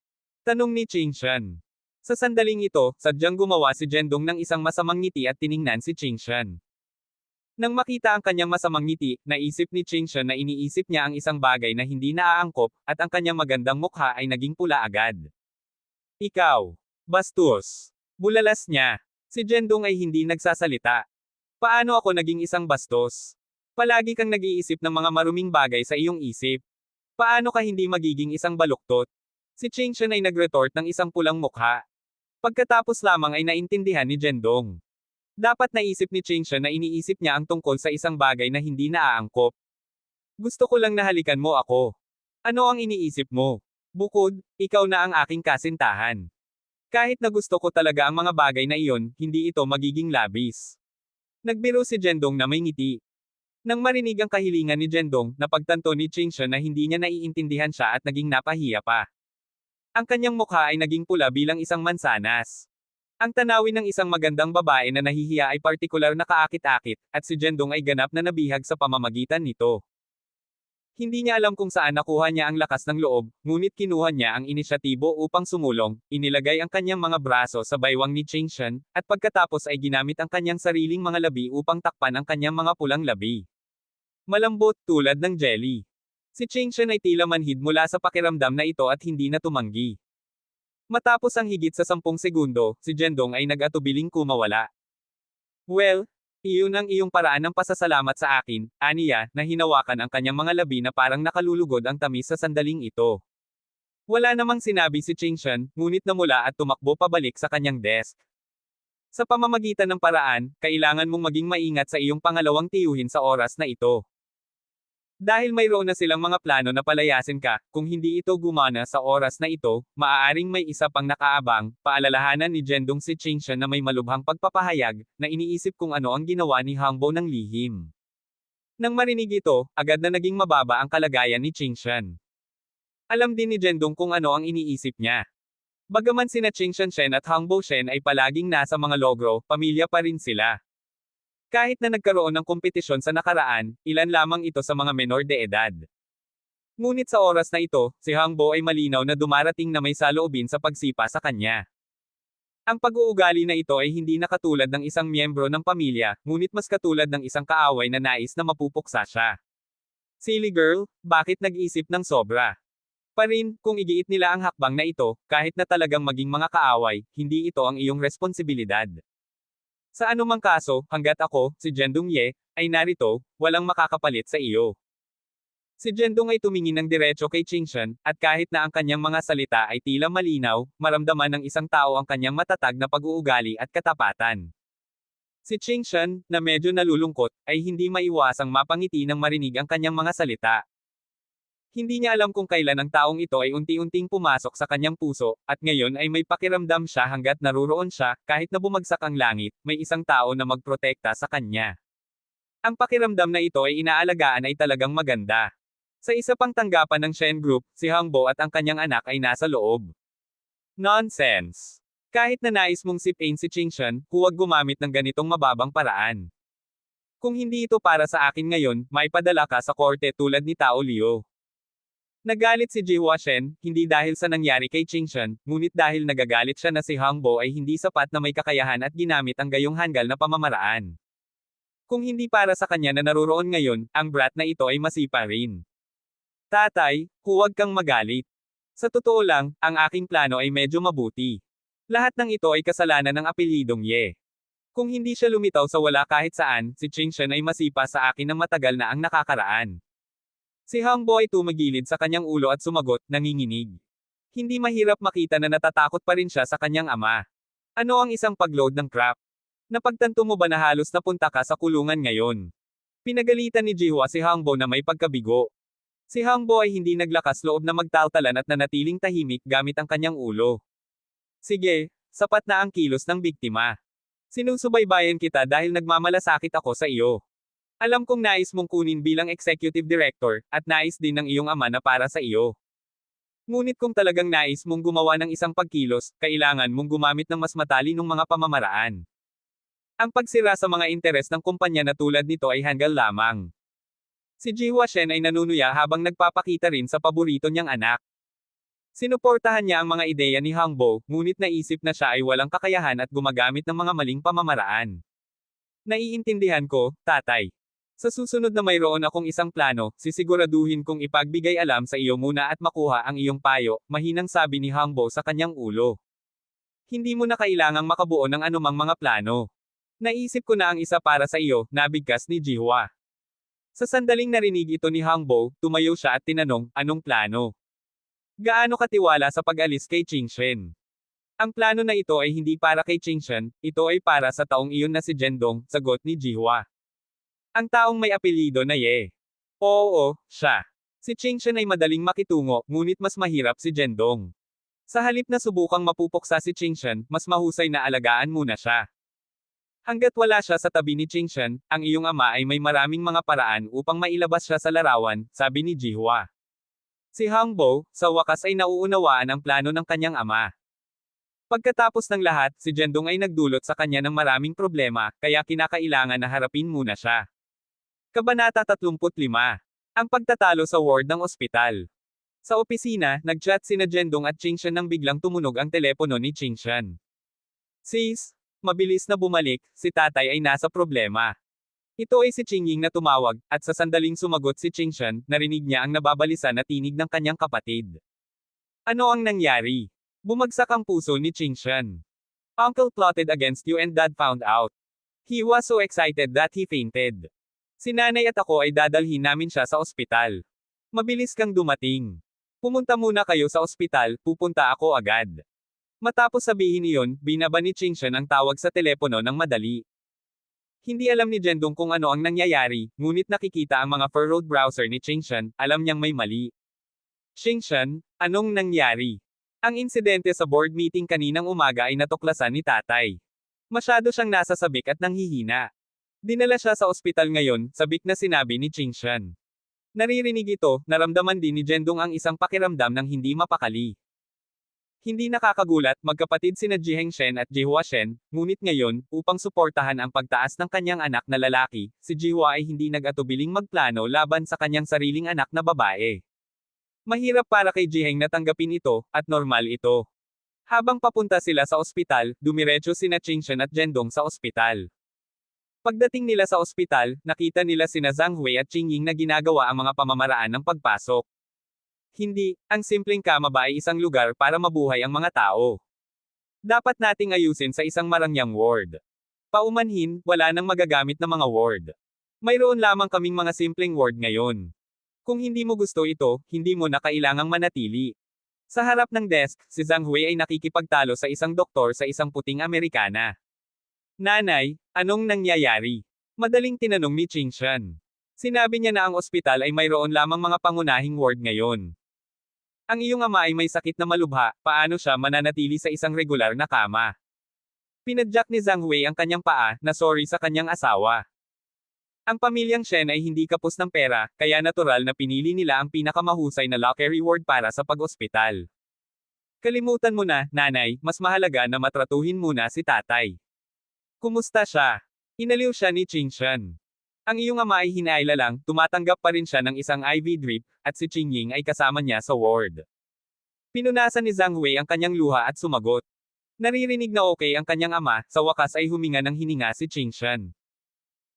Tanong ni Ching-shun. Sa sandaling ito, sadyang gumawa si Jendong ng isang masamang ngiti at tiningnan si Ching-shun. Nang makita ang kanyang masamang ngiti, naisip ni Ching-shun na iniisip niya ang isang bagay na hindi naaangkop, at ang kanyang magandang mukha ay naging pula agad. Ikaw. Bastos. Bulalas niya. Si Jendong ay hindi nagsasalita. Paano ako naging isang bastos? Palagi kang nag-iisip ng mga maruming bagay sa iyong isip. Paano ka hindi magiging isang baluktot? Si Ching-shun ay nag-retort ng isang pulang mukha. Pagkatapos lamang ay naintindihan ni Jendong. Dapat naisip ni Ching-shun na iniisip niya ang tungkol sa isang bagay na hindi naaangkop. Gusto ko lang na halikan mo ako. Ano ang iniisip mo? Bukod, ikaw na ang aking kasintahan. Kahit na gusto ko talaga ang mga bagay na iyon, hindi ito magiging labis. Nagbiro si Jendong na may ngiti. Nang marinig ang kahilingan ni Jendong, napagtanto ni Ching-shun na hindi niya naiintindihan siya at naging napahiya pa. Ang kanyang mukha ay naging pula bilang isang mansanas. Ang tanawin ng isang magandang babae na nahihiya ay partikular na kaakit-akit, at si Jendong ay ganap na nabihag sa pamamagitan nito. Hindi niya alam kung saan nakuha niya ang lakas ng loob, ngunit kinuha niya ang inisyatibo upang sumulong, inilagay ang kanyang mga braso sa baywang ni Ching-shun, at pagkatapos ay ginamit ang kanyang sariling mga labi upang takpan ang kanyang mga pulang labi. Malambot, tulad ng jelly. Si Ching-shun ay tila manhid mula sa pakiramdam na ito at hindi na tumanggi. Matapos ang higit sa 10 segundo, si Jendong ay nag-atubiling kumawala. Well, iyon ang iyong paraan ng pasasalamat sa akin, aniya, na hinawakan ang kanyang mga labi na parang nakalulugod ang tamis sa sandaling ito. Wala namang sinabi si Ching-shun, ngunit namula at tumakbo pabalik sa kanyang desk. Sa pamamagitan ng paraan, kailangan mong maging maingat sa iyong pangalawang tiyuhin sa oras na ito. Dahil mayroon na silang mga plano na palayasin ka, kung hindi ito gumana sa oras na ito, maaaring may isa pang nakaabang, paalalahanan ni Jendong si Ching-shun na may malubhang pagpapahayag, na iniisip kung ano ang ginawa ni Hangbo ng lihim. Nang marinig ito, agad na naging mababa ang kalagayan ni Ching-shun. Alam din ni Jendong kung ano ang iniisip niya. Bagaman sina Ching-shun Shen at Hangbo Shen ay palaging nasa mga logro, pamilya pa rin sila. Kahit na nagkaroon ng kompetisyon sa nakaraan, ilan lamang ito sa mga menor de edad. Ngunit sa oras na ito, si Hangbo ay malinaw na dumarating na may saloobin sa pagsipa sa kanya. Ang pag-uugali na ito ay hindi na katulad ng isang miyembro ng pamilya, ngunit mas katulad ng isang kaaway na nais na mapupuksa siya. Silly girl, bakit nag-isip ng sobra? Pa rin, kung igiit nila ang hakbang na ito, kahit na talagang maging mga kaaway, hindi ito ang iyong responsibilidad. Sa anumang kaso, hanggat ako, si Jendong Ye, ay narito, walang makakapalit sa iyo. Si Jendong ay tumingin ng diretso kay Ching-shun, at kahit na ang kanyang mga salita ay tila malinaw, maramdaman ng isang tao ang kanyang matatag na pag-uugali at katapatan. Si Ching-shun, na medyo nalulungkot, ay hindi maiwasang mapangiti nang marinig ang kanyang mga salita. Hindi niya alam kung kailan ang taong ito ay unti-unting pumasok sa kanyang puso, at ngayon ay may pakiramdam siya hanggat naruroon siya, kahit na bumagsak ang langit, may isang tao na magprotekta sa kanya. Ang pakiramdam na ito ay inaalagaan ay talagang maganda. Sa isa pang tanggapan ng Shen Group, si Hangbo at ang kanyang anak ay nasa loob. Nonsense! Kahit na nais mong sipain si Ching-shun, huwag gumamit ng ganitong mababang paraan. Kung hindi ito para sa akin ngayon, may padala ka sa korte tulad ni Tao Liu. Nagalit si Ji Huashen, hindi dahil sa nangyari kay Ching-shun, ngunit dahil nagagalit siya na si Hangbo ay hindi sapat na may kakayahan at ginamit ang gayong hanggal na pamamaraan. Kung hindi para sa kanya na naruroon ngayon, ang brat na ito ay masipa rin. Tatay, huwag kang magalit. Sa totoo lang, ang aking plano ay medyo mabuti. Lahat ng ito ay kasalanan ng apelyidong Ye. Kung hindi siya lumitaw sa wala kahit saan, si Chingshan ay masipa sa akin ng matagal na ang nakakaraan. Si Hangbo ay tumagilid sa kanyang ulo at sumagot, nanginginig. Hindi mahirap makita na natatakot pa rin siya sa kanyang ama. Ano ang isang pagload ng crap? Napagtanto mo ba na halos napunta ka sa kulungan ngayon? Pinagalitan ni Jihwa si Hangbo na may pagkabigo. Si Hangbo ay hindi naglakas loob na magtaltalan at nanatiling tahimik gamit ang kanyang ulo. Sige, sapat na ang kilos ng biktima. Sinusubaybayan kita dahil nagmamalasakit ako sa iyo. Alam kong nais mong kunin bilang executive director, at nais din ng iyong ama na para sa iyo. Ngunit kung talagang nais mong gumawa ng isang pagkilos, kailangan mong gumamit ng mas matalinong mga pamamaraan. Ang pagsira sa mga interes ng kumpanya na tulad nito ay hanggal lamang. Si Jihwa Shen ay nanunuya habang nagpapakita rin sa paborito niyang anak. Sinuportahan niya ang mga ideya ni Hangbo, ngunit naisip na siya ay walang kakayahan at gumagamit ng mga maling pamamaraan. Naiintindihan ko, tatay. Sa susunod na mayroon akong isang plano, sisiguraduhin kong ipagbigay alam sa iyo muna at makuha ang iyong payo, mahinang sabi ni Hangbo sa kanyang ulo. Hindi mo na kailangang makabuo ng anumang mga plano. Naisip ko na ang isa para sa iyo, nabigkas ni Jihwa. Sa sandaling narinig ito ni Hangbo, tumayo siya at tinanong, anong plano? Gaano katiwala sa pag-alis kay Chingshan? Ang plano na ito ay hindi para kay Chingshan, ito ay para sa taong iyon na si Jendong, sagot ni Jihwa. Ang taong may apelyido na Ye. Oo, siya. Si Chingshan ay madaling makitungo, ngunit mas mahirap si Jendong. Sa halip na subukang mapupuksa si Chingshan, mas mahusay na alagaan muna siya. Hanggat wala siya sa tabi ni Chingshan, ang iyong ama ay may maraming mga paraan upang mailabas siya sa larawan, sabi ni Jihwa. Si Hangbo, sa wakas ay nauunawaan ang plano ng kanyang ama. Pagkatapos ng lahat, si Jendong ay nagdulot sa kanya ng maraming problema, kaya kinakailangan na harapin muna siya. Kabanata 35. Ang pagtatalo sa ward ng ospital. Sa opisina, nag-chat sina Jendong at Chingshan nang biglang tumunog ang telepono ni Chingshan. Sis, mabilis na bumalik, si tatay ay nasa problema. Ito ay si Chingying na tumawag, at sa sandaling sumagot si Chingshan, narinig niya ang nababalisa na tinig ng kanyang kapatid. Ano ang nangyari? Bumagsak ang puso ni Chingshan. Uncle plotted against you and dad found out. He was so excited that he fainted. Si nanay at ako ay dadalhin namin siya sa ospital. Mabilis kang dumating. Pumunta muna kayo sa ospital, pupunta ako agad. Matapos sabihin iyon, binaba ni Chingshan ang tawag sa telepono ng madali. Hindi alam ni Jendong kung ano ang nangyayari, ngunit nakikita ang mga furrowed browser ni Chingshan, alam niyang may mali. Chingshan, anong nangyari? Ang insidente sa board meeting kaninang umaga ay natuklasan ni tatay. Masyado siyang nasasabik at nanghihina. Dinala siya sa ospital ngayon, sabik na sinabi ni Chingshan. Naririnig ito, naramdaman din ni Jendong ang isang pakiramdam ng hindi mapakali. Hindi nakakagulat, magkapatid sina Jiheng Shen at Jihwa Shen, ngunit ngayon, upang suportahan ang pagtaas ng kanyang anak na lalaki, si Jihwa ay hindi nag-atubiling magplano laban sa kanyang sariling anak na babae. Mahirap para kay Jiheng na tanggapin ito, at normal ito. Habang papunta sila sa ospital, dumiretso sina Chingshan at Jendong sa ospital. Pagdating nila sa ospital, nakita nila sina Zhang Hui at Qingying na ginagawa ang mga pamamaraan ng pagpasok. Hindi, ang simpleng kama ba ay isang lugar para mabuhay ang mga tao? Dapat nating ayusin sa isang marangyang ward. Paumanhin, wala nang magagamit na mga ward. Mayroon lamang kaming mga simpleng ward ngayon. Kung hindi mo gusto ito, hindi mo na kailangang manatili. Sa harap ng desk, si Zhang Hui ay nakikipagtalo sa isang doktor sa isang puting Amerikana. Nanay, anong nangyayari? Madaling tinanong ni Chingshan. Sinabi niya na ang ospital ay mayroon lamang mga pangunahing ward ngayon. Ang iyong ama ay may sakit na malubha, paano siya mananatili sa isang regular na kama? Pinadyak ni Zhang Hui ang kanyang paa, na sorry sa kanyang asawa. Ang pamilyang Shen ay hindi kapos ng pera, kaya natural na pinili nila ang pinakamahusay na lockery ward para sa pag-ospital. Kalimutan mo na, nanay, mas mahalaga na matratuhin muna si tatay. Kumusta siya? Inaliw siya ni Chingshan. Ang iyong ama ay hinaila lang, tumatanggap pa rin siya ng isang IV drip, at si Qingying ay kasama niya sa ward. Pinunasan ni Zhang Hui ang kanyang luha at sumagot. Naririnig na okay ang kanyang ama, sa wakas ay huminga ng hininga si Chingshan.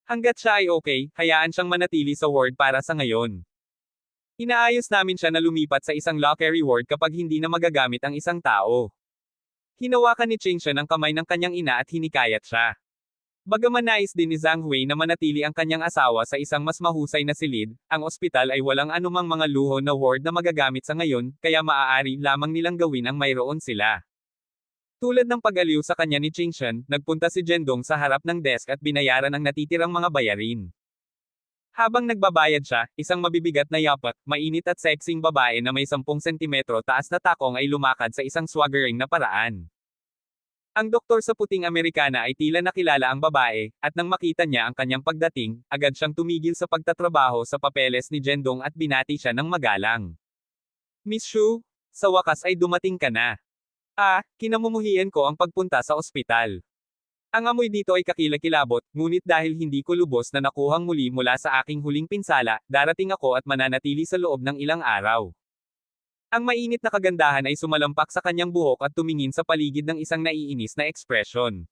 Hanggat siya ay okay, hayaan siyang manatili sa ward para sa ngayon. Inaayos namin siya na lumipat sa isang lockery ward kapag hindi na magagamit ang isang tao. Hinawakan ni Chingshan ang kamay ng kanyang ina at hinikayat siya. Bagaman nais din ni Zhang Hui na manatili ang kanyang asawa sa isang mas mahusay na silid, ang ospital ay walang anumang mga luho na ward na magagamit sa ngayon, kaya maaari lamang nilang gawin ang mayroon sila. Tulad ng pag-aliw sa kanya ni Qingshan, nagpunta si Zhendong sa harap ng desk at binayaran ang natitirang mga bayarin. Habang nagbabayad siya, isang mabibigat na yapak, mainit at sexing babae na may 10 sentimetro taas na takong ay lumakad sa isang swaggering na paraan. Ang doktor sa puting Amerikana ay tila nakilala ang babae, at nang makita niya ang kanyang pagdating, agad siyang tumigil sa pagtatrabaho sa papeles ni Zhendong at binati siya ng magalang. Miss Shu, sa wakas ay dumating ka na. Kinamumuhian ko ang pagpunta sa ospital. Ang amoy dito ay kakilakilabot, ngunit dahil hindi ko lubos na nakuhang muli mula sa aking huling pinsala, darating ako at mananatili sa loob ng ilang araw. Ang mainit na kagandahan ay sumalampak sa kanyang buhok at tumingin sa paligid ng isang naiinis na ekspresyon.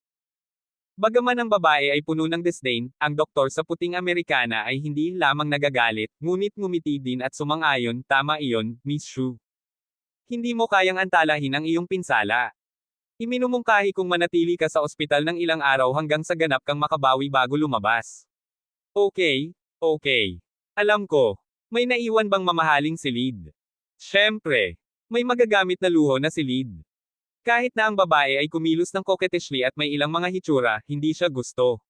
Bagaman ang babae ay puno ng disdain, ang doktor sa puting Amerikana ay hindi lamang nagagalit, ngunit ngumiti din at sumang-ayon, tama iyon, Miss Shu. Hindi mo kayang antalahin ang iyong pinsala. Iminumungkahi kung manatili ka sa ospital ng ilang araw hanggang sa ganap kang makabawi bago lumabas. Okay. Alam ko. May naiwan bang mamahaling silid? Siyempre. May magagamit na luho na silid. Kahit na ang babae ay kumilos ng coquettishly at may ilang mga hitsura, hindi siya gusto.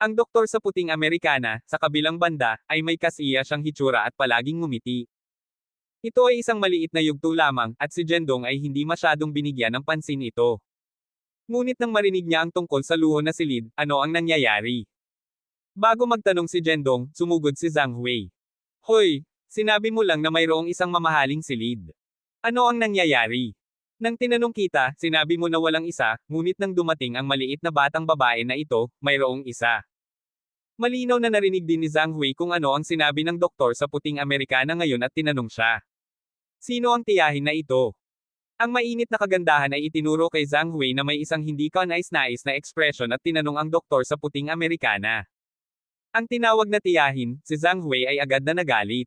Ang doktor sa puting Amerikana, sa kabilang banda, ay may kasiya siyang hitsura at palaging ngumiti. Ito ay isang maliit na yugto lamang, at si Zhendong ay hindi masyadong binigyan ng pansin ito. Ngunit nang marinig niya ang tungkol sa luho na silid, ano ang nangyayari? Bago magtanong si Zhendong, sumugod si Zhang Hui. Hoy! Sinabi mo lang na mayroong isang mamahaling silid. Ano ang nangyayari? Nang tinanong kita, sinabi mo na walang isa, ngunit nang dumating ang maliit na batang babae na ito, mayroong isa. Malinaw na narinig din ni Zhang Hui kung ano ang sinabi ng doktor sa puting Amerikana ngayon at tinanong siya. Sino ang tiyahin na ito? Ang mainit na kagandahan ay itinuro kay Zhang Hui na may isang hindi kanais-nais na ekspresyon at tinanong ang doktor sa puting Amerikana. Ang tinawag na tiyahin, si Zhang Hui ay agad na nagalit.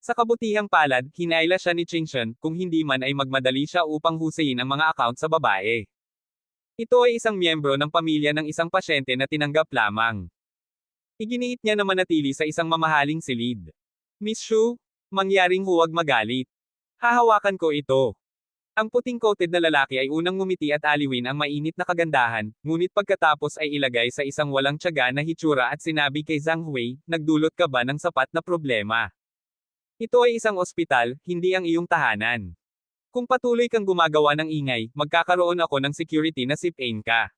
Sa kabutihang palad, hinaila siya ni Qingshan, kung hindi man ay magmadali siya upang husayin ang mga account sa babae. Ito ay isang miyembro ng pamilya ng isang pasyente na tinanggap lamang. Iginiit niya na manatili sa isang mamahaling silid. Miss Shu, mangyaring huwag magalit. Hahawakan ko ito. Ang puting-coated na lalaki ay unang ngumiti at aliwin ang mainit na kagandahan, ngunit pagkatapos ay ilagay sa isang walang tiyaga na hitsura at sinabi kay Zhang Hui, nagdulot ka ba ng sapat na problema? Ito ay isang ospital, hindi ang iyong tahanan. Kung patuloy kang gumagawa ng ingay, magkakaroon ako ng security na sip-in ka.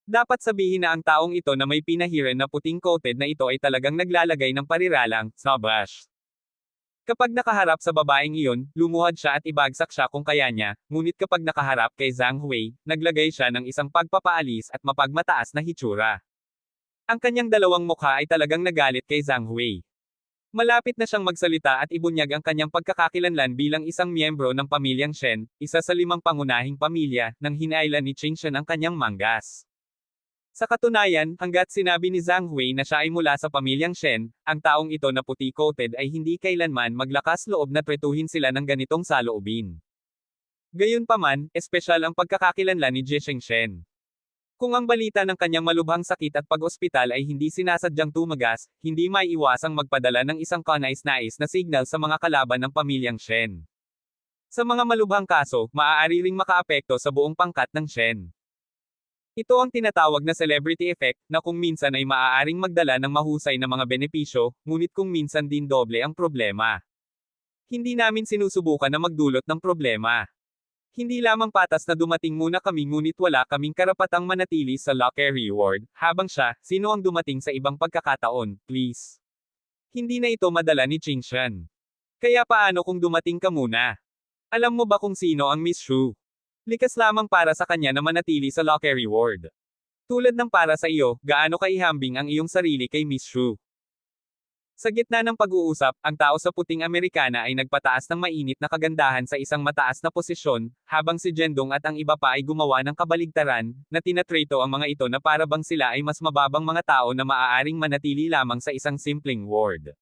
Dapat sabihin na ang taong ito na may pinahiran na puting coated na ito ay talagang naglalagay ng pariralang, sabash. Kapag nakaharap sa babaeng iyon, lumuhad siya at ibagsak siya kung kaya niya, ngunit kapag nakaharap kay Zhang Hui, naglagay siya ng isang pagpapaalis at mapagmataas na hitsura. Ang kanyang dalawang mukha ay talagang nagalit kay Zhang Hui. Malapit na siyang magsalita at ibunyag ang kanyang pagkakakilanlan bilang isang miyembro ng pamilyang Shen, isa sa 5 pangunahing pamilya, nang hinailan ni Qingshan ang kanyang manggas. Sa katunayan, hanggat sinabi ni Zhang Hui na siya ay mula sa pamilyang Shen, ang taong ito na puti-coated ay hindi kailanman maglakas loob na tretuhin sila ng ganitong saloobin. Gayunpaman, espesyal ang pagkakakilanlan ni Jisheng Shen. Kung ang balita ng kanyang malubhang sakit at pag-ospital ay hindi sinasadyang tumagas, hindi maiiwasang magpadala ng isang kanais-nais na signal sa mga kalaban ng pamilyang Shen. Sa mga malubhang kaso, maaari ring makaapekto sa buong pangkat ng Shen. Ito ang tinatawag na celebrity effect, na kung minsan ay maaaring magdala ng mahusay na mga benepisyo, ngunit kung minsan din doble ang problema. Hindi namin sinusubukan na magdulot ng problema. Hindi lamang patas na dumating muna kami ngunit wala kaming karapatang manatili sa locker reward, habang siya, sino ang dumating sa ibang pagkakataon, please. Hindi na ito madala ni Qingshan. Kaya paano kung dumating ka muna? Alam mo ba kung sino ang Miss Shu? Likas lamang para sa kanya na manatili sa locker reward. Tulad ng para sa iyo, gaano kaihambing ang iyong sarili kay Miss Shu. Sa gitna ng pag-uusap, ang tao sa puting Amerikana ay nagpataas ng mainit na kagandahan sa isang mataas na posisyon, habang si Zhendong at ang iba pa ay gumawa ng kabaligtaran, na tinatrato ang mga ito na para bang sila ay mas mababang mga tao na maaaring manatili lamang sa isang simpleng ward.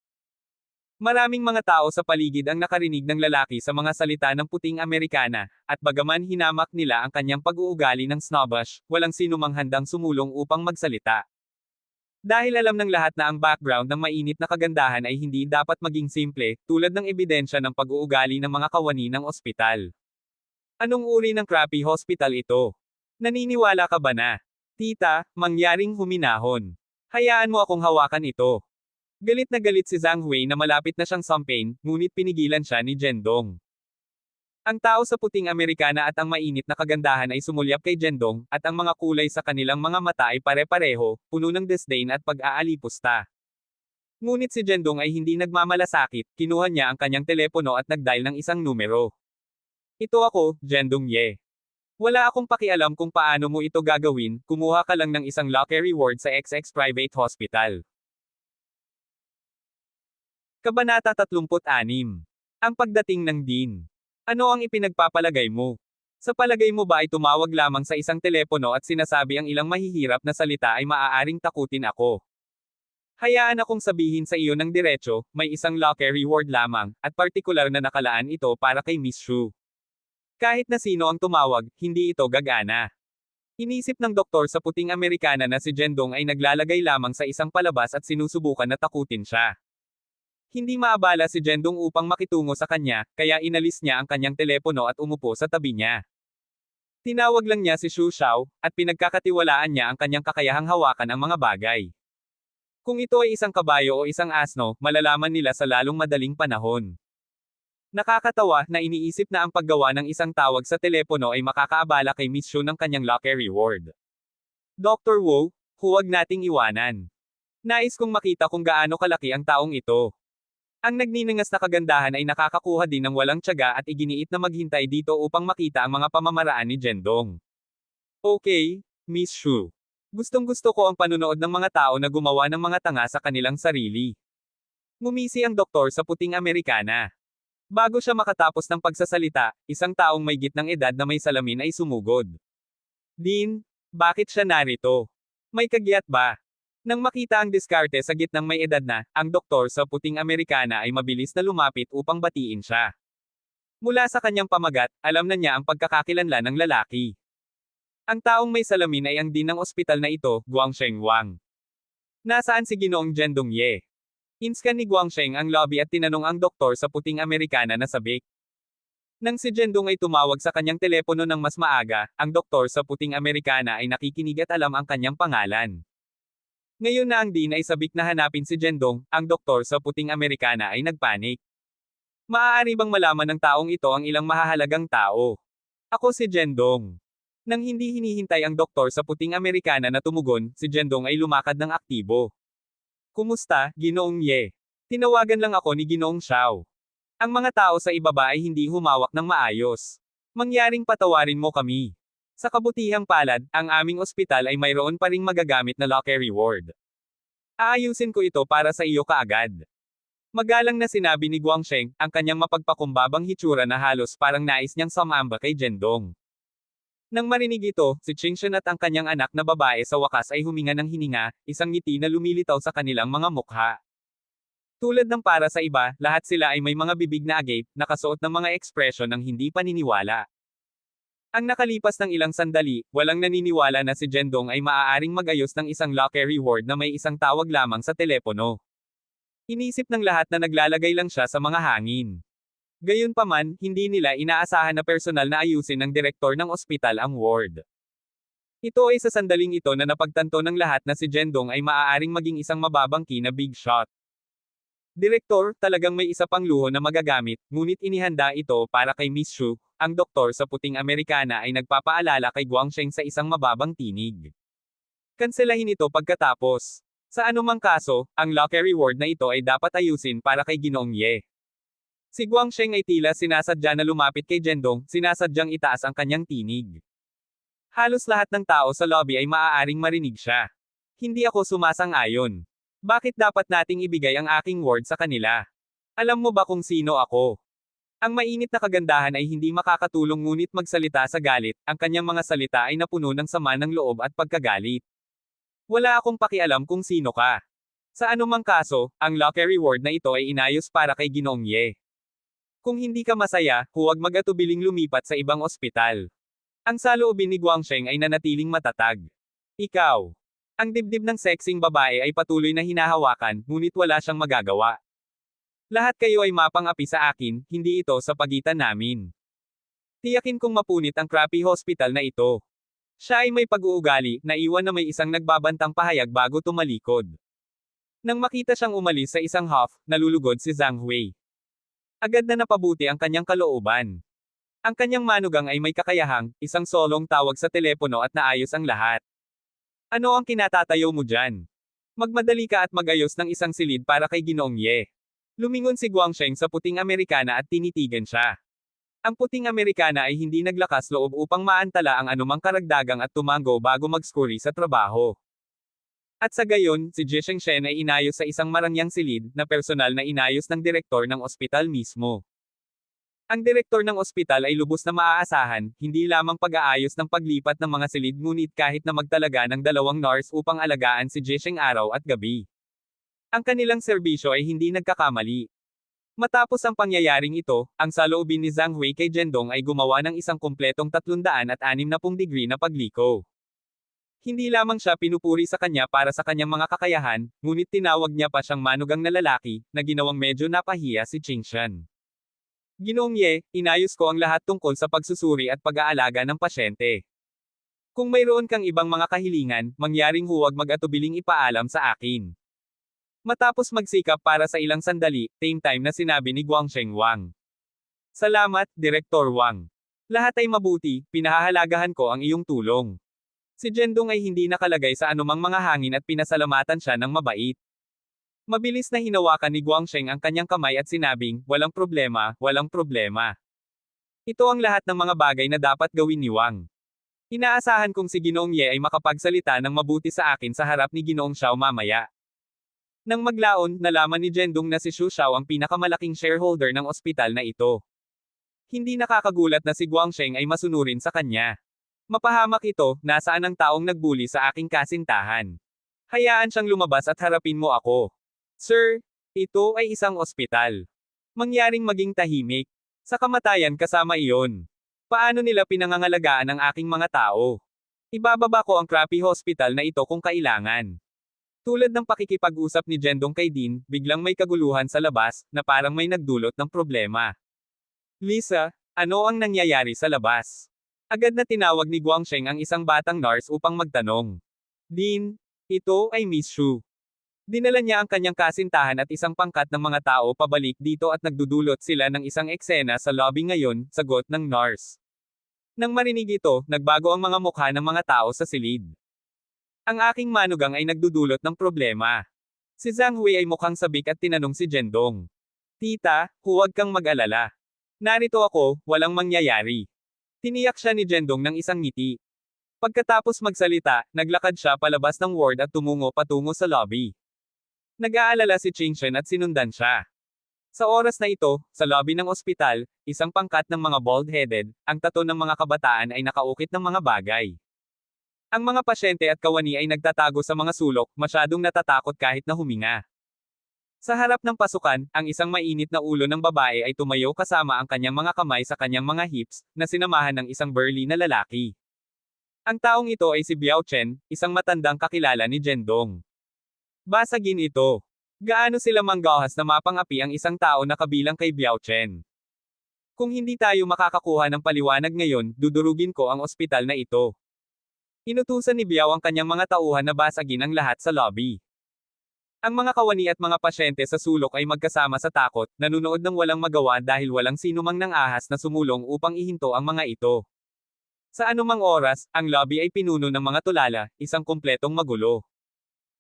Maraming mga tao sa paligid ang nakarinig ng lalaki sa mga salita ng puting Amerikana, at bagaman hinamak nila ang kanyang pag-uugali ng snobbish, walang sinumang handang sumulong upang magsalita. Dahil alam ng lahat na ang background ng mainit na kagandahan ay hindi dapat maging simple, tulad ng ebidensya ng pag-uugali ng mga kawani ng ospital. Anong uri ng crappy hospital ito? Naniniwala ka ba na? Tita, mangyaring huminahon. Hayaan mo akong hawakan ito. Galit na galit si Zhang Hui na malapit na siyang sampain, ngunit pinigilan siya ni Zhendong. Ang tao sa puting Amerikana at ang mainit na kagandahan ay sumulyap kay Zhendong, at ang mga kulay sa kanilang mga mata ay pare-pareho, puno ng disdain at pag-aalipusta. Ngunit si Zhendong ay hindi nagmamalasakit, kinuha niya ang kanyang telepono at nag-dial ng isang numero. Ito ako, Zhendong Ye. Wala akong pakialam kung paano mo ito gagawin, kumuha ka lang ng isang locker reward sa XX Private Hospital. Kabanata 36. Ang pagdating ng Dean. Ano ang ipinagpapalagay mo? Sa palagay mo ba ay tumawag lamang sa isang telepono at sinasabi ang ilang mahihirap na salita ay maaaring takutin ako? Hayaan akong sabihin sa iyo ng diretso, may isang locker reward lamang, at partikular na nakalaan ito para kay Miss Shu. Kahit na sino ang tumawag, hindi ito gagana. Inisip ng doktor sa puting Amerikana na si Zhendong ay naglalagay lamang sa isang palabas at sinusubukan na takutin siya. Hindi maabala si Zhendong upang makitungo sa kanya, kaya inalis niya ang kanyang telepono at umupo sa tabi niya. Tinawag lang niya si Xu Xiao, at pinagkakatiwalaan niya ang kanyang kakayahang hawakan ang mga bagay. Kung ito ay isang kabayo o isang asno, malalaman nila sa lalong madaling panahon. Nakakatawa na iniisip na ang paggawa ng isang tawag sa telepono ay makakaabala kay Miss Xu ng kanyang locker reward. Dr. Wu, huwag nating iwanan. Nais kong makita kung gaano kalaki ang taong ito. Ang nagninangas na kagandahan ay nakakakuha din ng walang tiyaga at iginiit na maghintay dito upang makita ang mga pamamaraan ni Zhendong. Okay, Miss Shu. Gustong-gusto ko ang panunood ng mga tao na gumawa ng mga tanga sa kanilang sarili. Ngumisi ang doktor sa puting Amerikana. Bago siya makatapos ng pagsasalita, isang taong may gitnang edad na may salamin ay sumugod. Dean, bakit siya narito? May kagyat ba? Nang makita ang diskarte sa gitnang may edad na, ang doktor sa puting Amerikana ay mabilis na lumapit upang batiin siya. Mula sa kanyang pamagat, alam na niya ang pagkakakilanlan ng lalaki. Ang taong may salamin ay ang dean ng ospital na ito, Guangsheng Wang. Nasaan si Ginoong Zhendong Ye? Inscan ni Guangsheng ang lobby at tinanong ang doktor sa puting Amerikana na sabik. Nang si Zhendong ay tumawag sa kanyang telepono ng mas maaga, ang doktor sa puting Amerikana ay nakikinig at alam ang kanyang pangalan. Ngayon na ang dean ay sabik na hanapin si Zhendong, ang doktor sa puting Amerikana ay nagpanik. Maaari bang malaman ng taong ito ang ilang mahahalagang tao? Ako si Zhendong. Nang hindi hinihintay ang doktor sa puting Amerikana na tumugon, si Zhendong ay lumakad ng aktibo. Kumusta, Ginoong Ye? Tinawagan lang ako ni Ginoong Xiao. Ang mga tao sa ibaba ay hindi humawak ng maayos. Mangyaring patawarin mo kami. Sa kabutihang palad, ang aming ospital ay mayroon pa ring magagamit na locker reward. Aayusin ko ito para sa iyo kaagad. Magalang na sinabi ni Guangsheng, ang kanyang mapagpakumbabang hitsura na halos parang nais niyang sumamba kay Zhendong. Nang marinig ito, si Qingshan at ang kanyang anak na babae sa wakas ay huminga ng hininga, isang ngiti na lumilitaw sa kanilang mga mukha. Tulad ng para sa iba, lahat sila ay may mga bibig na agape, nakasuot ng mga ekspresyon ng hindi paniniwala. Ang nakalipas ng ilang sandali, walang naniniwala na si Zhendong ay maaaring mag-ayos ng isang locker reward na may isang tawag lamang sa telepono. Inisip ng lahat na naglalagay lang siya sa mga hangin. Gayunpaman, hindi nila inaasahan na personal na ayusin ng direktor ng ospital ang ward. Ito ay sa sandaling ito na napagtanto ng lahat na si Zhendong ay maaaring maging isang mababangki na big shot. Direktor, talagang may isa pang luho na magagamit, ngunit inihanda ito para kay Miss Shu. Ang doktor sa puting Amerikana ay nagpapaalala kay Guangsheng sa isang mababang tinig. Kanselahin ito pagkatapos. Sa anumang kaso, ang locker reward na ito ay dapat ayusin para kay Ginoong Ye. Si Guangsheng ay tila sinasadya na lumapit kay Zhendong, sinasadyang itaas ang kanyang tinig. Halos lahat ng tao sa lobby ay maaaring marinig siya. Hindi ako sumasang-ayon. Bakit dapat nating ibigay ang aking word sa kanila? Alam mo ba kung sino ako? Ang mainit na kagandahan ay hindi makakatulong ngunit magsalita sa galit, ang kanyang mga salita ay napuno ng sama ng loob at pagkagalit. Wala akong pakialam kung sino ka. Sa anumang kaso, ang locker reward na ito ay inayos para kay Ginoong Ye. Kung hindi ka masaya, huwag mag-atubiling lumipat sa ibang ospital. Ang saloobin ni Guangsheng ay nanatiling matatag. Ikaw. Ang dibdib ng sexing babae ay patuloy na hinahawakan, ngunit wala siyang magagawa. Lahat kayo ay mapang-api sa akin, hindi ito sa pagitan namin. Tiyakin kong mapunit ang crappy hospital na ito. Siya ay may pag-uugali, naiwan na may isang nagbabantang pahayag bago tumalikod. Nang makita siyang umalis sa isang huff, nalulugod si Zhang Hui. Agad na napabuti ang kanyang kalooban. Ang kanyang manugang ay may kakayahang, isang solong tawag sa telepono at naayos ang lahat. Ano ang kinatatayo mo dyan? Magmadali ka at magayos ng isang silid para kay Ginoong Ye. Lumingon si Guangsheng sa puting Amerikana at tinitigan siya. Ang puting Amerikana ay hindi naglakas loob upang maantala ang anumang karagdagang at tumango bago mag-skuri sa trabaho. At sa gayon, si Jisheng Shen ay inayos sa isang marangyang silid, na personal na inayos ng direktor ng ospital mismo. Ang direktor ng ospital ay lubos na maaasahan, hindi lamang pag-aayos ng paglipat ng mga silid ngunit kahit na magtalaga ng 2 nurse upang alagaan si Jisheng araw at gabi. Ang kanilang serbisyo ay hindi nagkakamali. Matapos ang pangyayaring ito, ang saloobin ni Zhang Hui kay Zhendong ay gumawa ng isang kumpletong 360 degree na pagliko. Hindi lamang siya pinupuri sa kanya para sa kanyang mga kakayahan, ngunit tinawag niya pa siyang manugang na lalaki, na ginawang medyo napahiya si Qingshan. Ginoong Ye, inayos ko ang lahat tungkol sa pagsusuri at pag-aalaga ng pasyente. Kung mayroon kang ibang mga kahilingan, mangyaring huwag mag-atubiling ipaalam sa akin. Matapos magsikap para sa ilang sandali, same time na sinabi ni Guangsheng Wang. Salamat, Direktor Wang. Lahat ay mabuti, pinahahalagahan ko ang iyong tulong. Si Zhendong ay hindi nakalagay sa anumang mga hangin at pinasalamatan siya ng mabait. Mabilis na hinawakan ni Guangsheng ang kanyang kamay at sinabing, walang problema, walang problema. Ito ang lahat ng mga bagay na dapat gawin ni Wang. Inaasahan kong si Ginoong Ye ay makapagsalita ng mabuti sa akin sa harap ni Ginoong Xiao mamaya. Nang maglaon, nalaman ni Zhendong na si Xu Xiao ang pinakamalaking shareholder ng ospital na ito. Hindi nakakagulat na si Guangsheng ay masunurin sa kanya. Mapahamak ito, nasaan ang taong nagbuli sa aking kasintahan? Hayaan siyang lumabas at harapin mo ako. Sir, ito ay isang ospital. Mangyaring maging tahimik. Sa kamatayan kasama iyon. Paano nila pinangangalagaan ang aking mga tao? Ibababa ko ang crappy hospital na ito kung kailangan. Tulad ng pakikipag-usap ni Zhendong kay Dean, biglang may kaguluhan sa labas, na parang may nagdulot ng problema. Lisa, ano ang nangyayari sa labas? Agad na tinawag ni Guangsheng ang isang batang nurse upang magtanong. Dean, ito ay Miss Xu. Dinala niya ang kanyang kasintahan at isang pangkat ng mga tao pabalik dito at nagdudulot sila ng isang eksena sa lobby ngayon, sagot ng nurse. Nang marinig ito, nagbago ang mga mukha ng mga tao sa silid. Ang aking manugang ay nagdudulot ng problema. Si Zhang Hui ay mukhang sabik at tinanong si Zhendong. Tita, huwag kang mag-alala. Narito ako, walang mangyayari. Tiniyak siya ni Zhendong ng isang ngiti. Pagkatapos magsalita, naglakad siya palabas ng ward at tumungo patungo sa lobby. Nag-aalala si Qingshan at sinundan siya. Sa oras na ito, sa lobby ng ospital, isang pangkat ng mga bald-headed, ang tato ng mga kabataan ay nakaukit ng mga bagay. Ang mga pasyente at kawani ay nagtatago sa mga sulok, masyadong natatakot kahit na huminga. Sa harap ng pasukan, ang isang mainit na ulo ng babae ay tumayo kasama ang kanyang mga kamay sa kanyang mga hips, na sinamahan ng isang burly na lalaki. Ang taong ito ay si Biao Chen, isang matandang kakilala ni Zhendong. Basagin ito. Gaano sila manggahas na mapang-api ang isang tao na kabilang kay Biao Chen? Kung hindi tayo makakakuha ng paliwanag ngayon, dudurugin ko ang ospital na ito. Inutusan ni Biao ang kanyang mga tauhan na basagin ang lahat sa lobby. Ang mga kawani at mga pasyente sa sulok ay magkasama sa takot, nanunood ng walang magawa dahil walang sino mang nang ahas na sumulong upang ihinto ang mga ito. Sa anumang oras, ang lobby ay pinuno ng mga tulala, isang kumpletong magulo.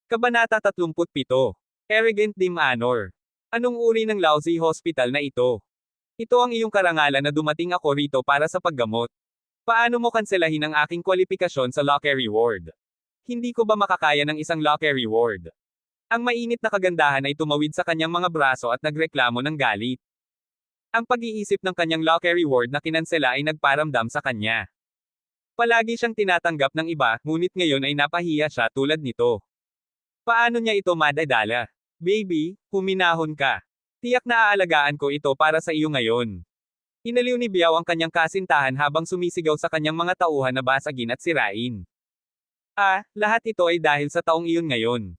Kabanata 37. Arrogant Dim Honor. Anong uri ng lousy hospital na ito? Ito ang iyong karangalan na dumating ako rito para sa paggamot. Paano mo kanselahin ang aking kwalifikasyon sa locker reward? Hindi ko ba makakaya ng isang locker reward? Ang mainit na kagandahan ay tumawid sa kanyang mga braso at nagreklamo ng galit. Ang pag-iisip ng kanyang locker reward na kinansela ay nagparamdam sa kanya. Palagi siyang tinatanggap ng iba, ngunit ngayon ay napahiya siya tulad nito. Paano niya ito madadala? Baby, huminahon ka. Tiyak na aalagaan ko ito para sa iyo ngayon. Inaliw ni Biao ang kanyang kasintahan habang sumisigaw sa kanyang mga tauhan na basagin at sirain. Lahat ito ay dahil sa taong iyon ngayon.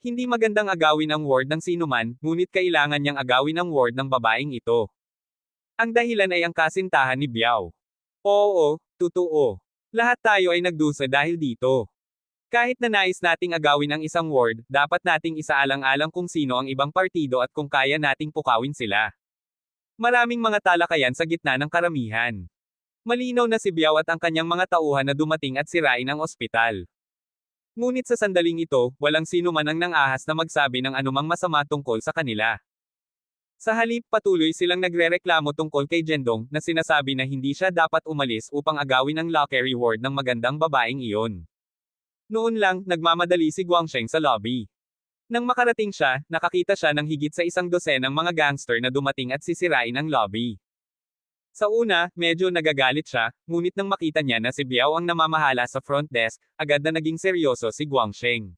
Hindi magandang agawin ang ward ng sinuman, ngunit kailangan niyang agawin ang ward ng babaeng ito. Ang dahilan ay ang kasintahan ni Biao. Oo, totoo. Lahat tayo ay nagdusa dahil dito. Kahit na nais nating agawin ang isang ward, dapat nating isaalang-alang kung sino ang ibang partido at kung kaya nating pukawin sila. Maraming mga talakayan sa gitna ng karamihan. Malinaw na si Biao at ang kanyang mga tauhan na dumating at sirain ang ospital. Ngunit sa sandaling ito, walang sino man ang nang-ahas na magsabi ng anumang masama tungkol sa kanila. Sa halip, patuloy silang nagrereklamo tungkol kay Jendong, na sinasabi na hindi siya dapat umalis upang agawin ang lockery ward ng magandang babaeng iyon. Noon lang, nagmamadali si Guangsheng sa lobby. Nang makarating siya, nakakita siya ng higit sa 100 ng mga gangster na dumating at sisirain ang lobby. Sa una, medyo nagagalit siya, ngunit nang makita niya na si Biao ang namamahala sa front desk, agad na naging seryoso si Guangsheng.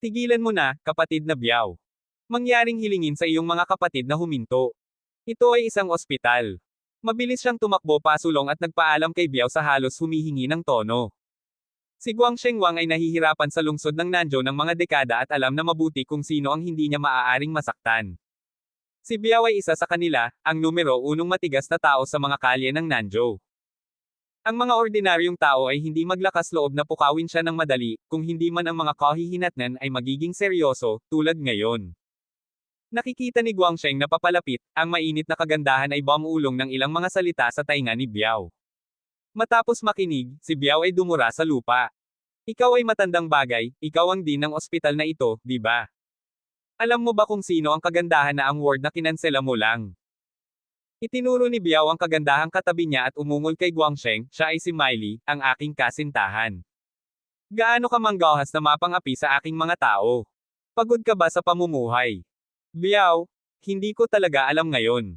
Tigilan mo na, kapatid na Biao. Mangyaring hilingin sa iyong mga kapatid na huminto. Ito ay isang ospital. Mabilis siyang tumakbo pasulong at nagpaalam kay Biao sa halos humihingi ng tono. Si Guangsheng Wang ay nahihirapan sa lungsod ng Nanzhou ng mga dekada at alam na mabuti kung sino ang hindi niya maaaring masaktan. Si Biao ay isa sa kanila, ang numero 1 matigas na tao sa mga kalye ng Nanzhou. Ang mga ordinaryong tao ay hindi maglakas loob na pukawin siya ng madali, kung hindi man ang mga kahihinatnan ay magiging seryoso, tulad ngayon. Nakikita ni Guangsheng na papalapit, ang mainit na kagandahan ay bumulong ng ilang mga salita sa tainga ni Biao. Matapos makinig, si Biao ay dumura sa lupa. Ikaw ay matandang bagay, ikaw ang dean ng ospital na ito, di ba? Alam mo ba kung sino ang kagandahan na ang ward na kinansela mo lang? Itinuro ni Biao ang kagandahang katabi niya at umungol kay Guangsheng, siya ay si Miley, ang aking kasintahan. Gaano ka manggahas na mapang-api sa aking mga tao? Pagod ka ba sa pamumuhay? Biao, hindi ko talaga alam ngayon.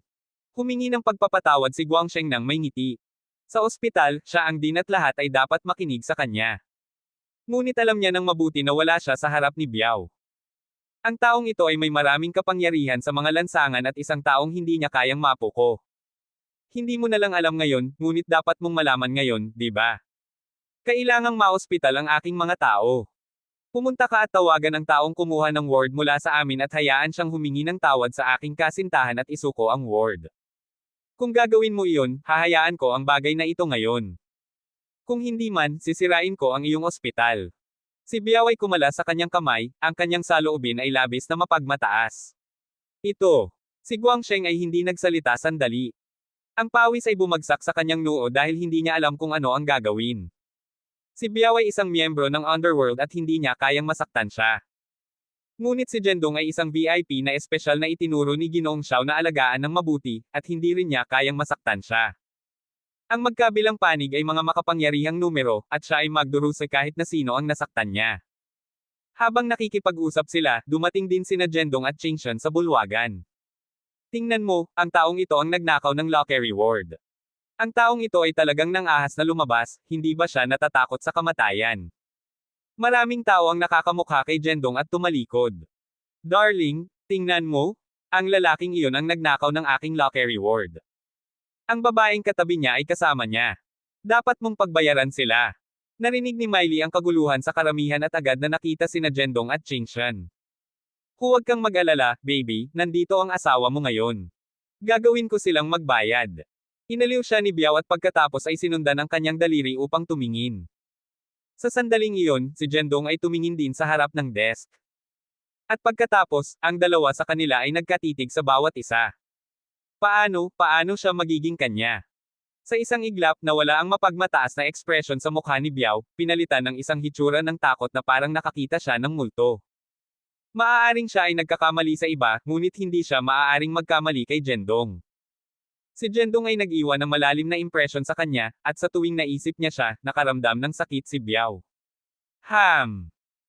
Humingi ng pagpapatawad si Guangsheng nang may ngiti. Sa ospital, siya ang dean at lahat ay dapat makinig sa kanya. Ngunit alam niya nang mabuti na wala siya sa harap ni Biao. Ang taong ito ay may maraming kapangyarihan sa mga lansangan at isang taong hindi niya kayang mapuko. Hindi mo na lang alam ngayon, ngunit dapat mong malaman ngayon, di ba? Kailangang maospital ang aking mga tao. Pumunta ka at tawagan ang taong kumuha ng ward mula sa amin at hayaan siyang humingi ng tawad sa aking kasintahan at isuko ang ward. Kung gagawin mo iyon, hahayaan ko ang bagay na ito ngayon. Kung hindi man, sisirain ko ang iyong ospital. Si Biao ay kumala sa kanyang kamay, ang kanyang saloobin ay labis na mapagmataas. Ito. Si Guangsheng ay hindi nagsalita sandali. Ang pawis ay bumagsak sa kanyang noo dahil hindi niya alam kung ano ang gagawin. Si Biao ay isang miyembro ng underworld at hindi niya kayang masaktan siya. Ngunit si Jendong ay isang VIP na espesyal na itinuro ni Ginoong Xiao na alagaan ng mabuti, at hindi rin niya kayang masaktan siya. Ang magkabilang panig ay mga makapangyarihang numero, at siya ay magdurusa kahit na sino ang nasaktan niya. Habang nakikipag-usap sila, dumating din sina Jendong at Qingshan sa bulwagan. Tingnan mo, ang taong ito ang nagnakaw ng lockery ward. Ang taong ito ay talagang nang-ahas na lumabas, hindi ba siya natatakot sa kamatayan? Maraming tao ang nakakamukha kay Jendong at tumalikod. Darling, tingnan mo, ang lalaking iyon ang nagnakaw ng aking lockery ward. Ang babaeng katabi niya ay kasama niya. Dapat mong pagbayaran sila. Narinig ni Miley ang kaguluhan sa karamihan at agad na nakita sina Jendong at Qingshan. Huwag kang mag-alala, baby, nandito ang asawa mo ngayon. Gagawin ko silang magbayad. Inaliw siya ni Biao at pagkatapos ay sinundan ang kanyang daliri upang tumingin. Sa sandaling iyon, si Jendong ay tumingin din sa harap ng desk. At pagkatapos, ang dalawa sa kanila ay nagkatitig sa bawat isa. Paano siya magiging kanya? Sa isang iglap na wala ang mapagmataas na ekspresyon sa mukha ni Biao, pinalitan ng isang hitsura ng takot na parang nakakita siya ng multo. Maaaring siya ay nagkakamali sa iba, ngunit hindi siya maaaring magkamali kay Jendong. Si Jendong ay nag-iwan ng malalim na impresyon sa kanya, at sa tuwing naisip niya siya, nakaramdam ng sakit si Biao.